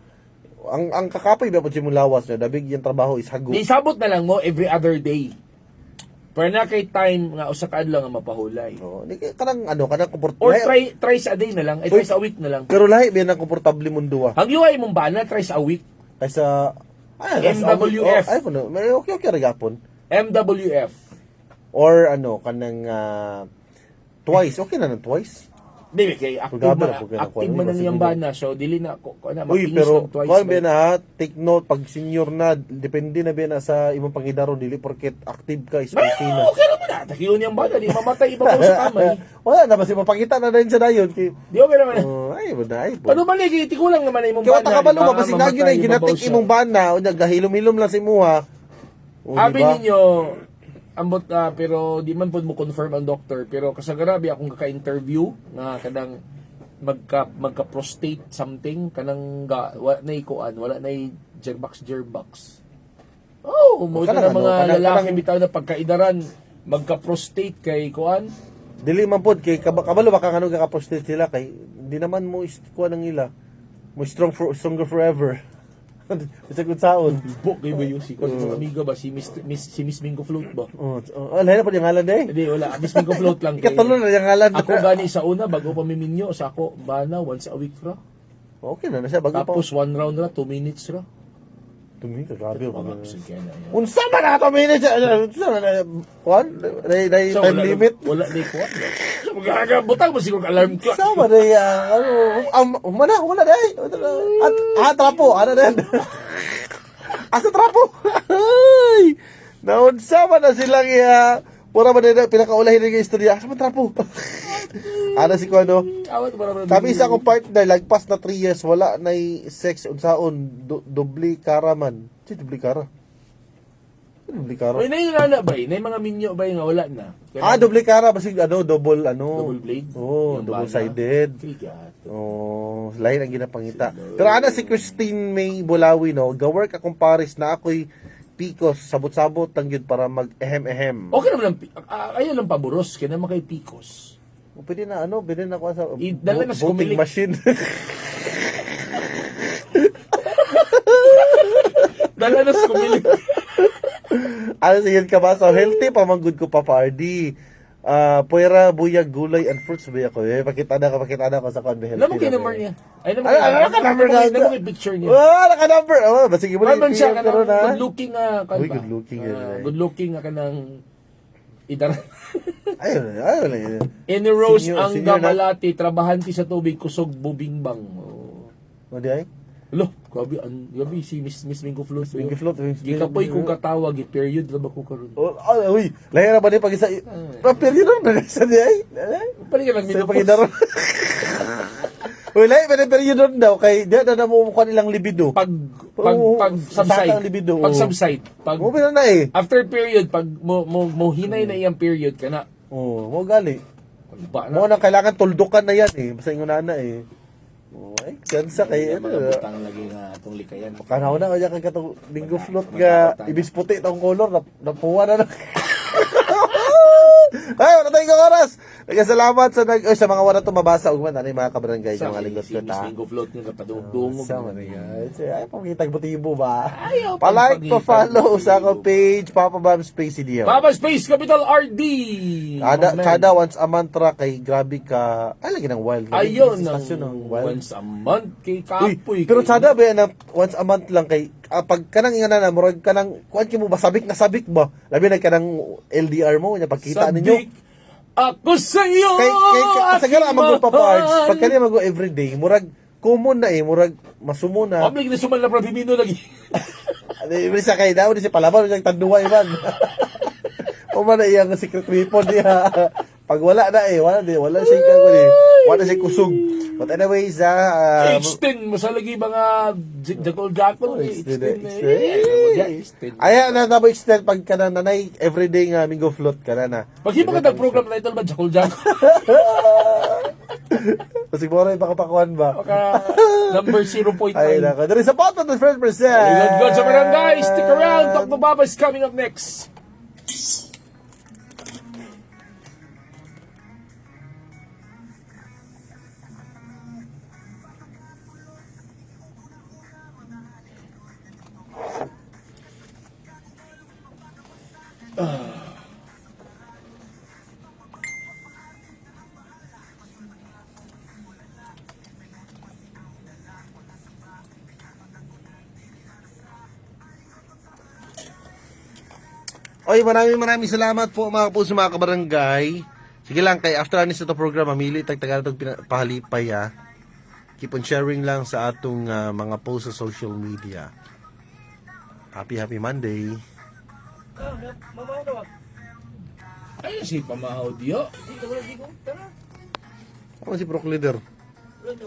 Ang kakapay ba pud si mong lawas niya, dabig yung trabaho is hago. Di sabot na lang mo every other day. Pero na kay time nga usa ka adlaw nga mapahulay. Oh, kanang kanang Or komportable. twice a day na lang, twice a week na lang. Pero lahi ba nang komportable mundo ah. Ang UI mong bana twice a week. Kaysa MWF. Ay kuno, may okay ra gapon. MWF. Or kanang twice, okay na twice. Di kay active Paggabi man, na, paggabi na, active kuwan, man ang kasi iyang kuwan. bana. So dili na ko na Uy, makinis pero ng twice. kuan ba? ba na ha, take note pag senior na, depende na ba na sa imong pangidaro dili porket active ka is Ay, okay na. okay naman na. Takiyon niyang bana, di mamatay iba mo sa kamay. Wala na basi mapakita na din sa dayon kay Di okay naman na. ay mo na ay po. Ano man lagi, tikulang naman imong Kaya bana. takabalo di ba, ba basi mamatay, nagyo na ginatik mabaw siya. imong bana unya gahilom-hilom lang sa imuha. O, Sabi diba? ninyo, ambot pero di man po mo confirm ang doctor, pero kasagarabi akong kaka-interview nga kanang magka-prostate something kanang wala na ikuan, wala na gerbox. Oh, mo Kanang na mga kanang- lalaki kanang- bitaw na pagkaidaran magka-prostate kay kuan. Dili man pod kay kabalo ba kang ka-prostate sila kay di naman mo kuha ng ila. Mo stronger forever. Bisa gud saon. Bo kay ba yung si kuan mga amiga ba si Miss Mingo Float ba? Lain na po yung ngalan eh. Hindi wala, Miss Mingo Float lang kay. Ikatulo na yung ngalan. Ako gani sa una bago pa miminyo sa ako bana once a week ra. Okay na siya bago pa. Tapos one round ra 2 minutes ra. Tumi ka grabe Mga pa. kusog kaya na yan. Unsa man ato minutes? Unsa man kuan? Dai So, time limit. Wala na ikuha. So, magkakabutang mo siguro alarm clock. Sama dai wala dai. Trapo, ano din? Asa trapo? Ay! Naunsa man na silang pura man na pinakaulahin ng istorya. Asa man trapo? Ano si Kuano? Awat para Kami isa akong partner, lagpas na 3 years, wala na sex unsaon, dubli kara man. Si dubli kara. Dubli kara. May nangingana ba? May mga minyo ba yung wala na? Dubli kara, basig double Double blade? Oh, Yung double-sided. bana? Bigat. Oh, lain ang ginapangita. Pero ana si Christine May Bulawi no, gawork akong Paris na ako'y pikos, sabot-sabot ang yun para mag-ehem-ehem. Okay naman lang. Ayaw lang paburos. Kaya naman kay Picos. Pwede na pwede na ako sa Dala na sa booming kumilik. machine. Dala na sa kumilig. Ano sige ka ba? So healthy pa manggod ko papardi. Puwera, buyag, gulay, and fruits ba ako? Pakita na ko sa kan healthy. Alam mo kay number niya. Ay, Ano ka-number na? Alam mo kay picture niya. Naka-number. Sige mo na. Naman siya pero kanang good looking Uy, good looking yan, eh. good looking ka ng idara. Ayun. Any Rose ang Senior na. gamalati, trabahanti sa tubig, kusog, bubimbang. Oh. O di ay? Lo, gabi si Miss Mingo Float. Mingo Float, Gikapoy kong katawag, period na ba ko karon? Oh, uy, lahi na ba ni pag-isa? Pero yun na isa di ay? Pali ka lang Sa Mingo pag-inaron. Uy, lahi, pero yun doon daw, kay di na namumukha nilang libido. Pag Masakang subside. libido, Pag oo. subside. Pag Mo na eh. after period, pag mo hinay na iyang period ka na. Oo, mo gali. Ba Mo na? nang kailangan tuldukan na yan eh. Basta yung na eh. Oh, ay, kansa kay ano. Butang lagi nga atong likayan. Kanaw na kaya kag katong Mingo Float nga ibis puti tong color napuwa na. Ay, wala tayong oras. Nagkasalamat sa mga wala tumabasa ug man ani mga kabarangay Sa mga lingkod si ko Miss ta. Mingo Float nga kapadungdungog. Sa man guys. Ay, pangitag butibo ba? Ayaw, Pa-like, pagpagitag pa-follow butibo. sa akong page, Papa Bam Space Dio. Papa Space Capital RD. Kada once a month ra kay grabe ka. Ay lagi ng wild. Ayun ang Stasyon ng wild. once a month kay Uy, Kapoy. pero sada ba na once a month lang kay pag kanang ingana na murag kanang kuan mo ba sabik na sabik ba? Labi na kanang LDR mo nya pagkita ninyo. Ako sa iyo. Sagara mag pa parts. Pag kanina mag everyday, murag common na eh, murag masumo na. Pablik na sumal na Pramimino lagi. Ibig sa kay daw di si palaban yung tanduwa iban. O man na iyang secret weapon niya. Pag wala na eh, wala siya ko ni. Wala siya kusog. But anyways, Extend mo sa lagi mga jakol-jakol. Extend. Aya na nabo extend pag ka na nanay everyday nga Mingo Float ka na. Pag hindi ka program na ito ba jakol-jakol? Siguro ay baka ba? Baka number 0.9. Ay nako. There is a button the first percent. Good sa barangay. Stick around. Talk to Baba is coming up next. Oy, maraming salamat po mga puso mga kabarangay. Sige lang kay after anis ito program mamili tagtagal tog pahalipay ah. Keep on sharing lang sa atong mga post sa social media. Happy Monday. Ay, si Pama-audio. Ako si Proc Leader. Wala,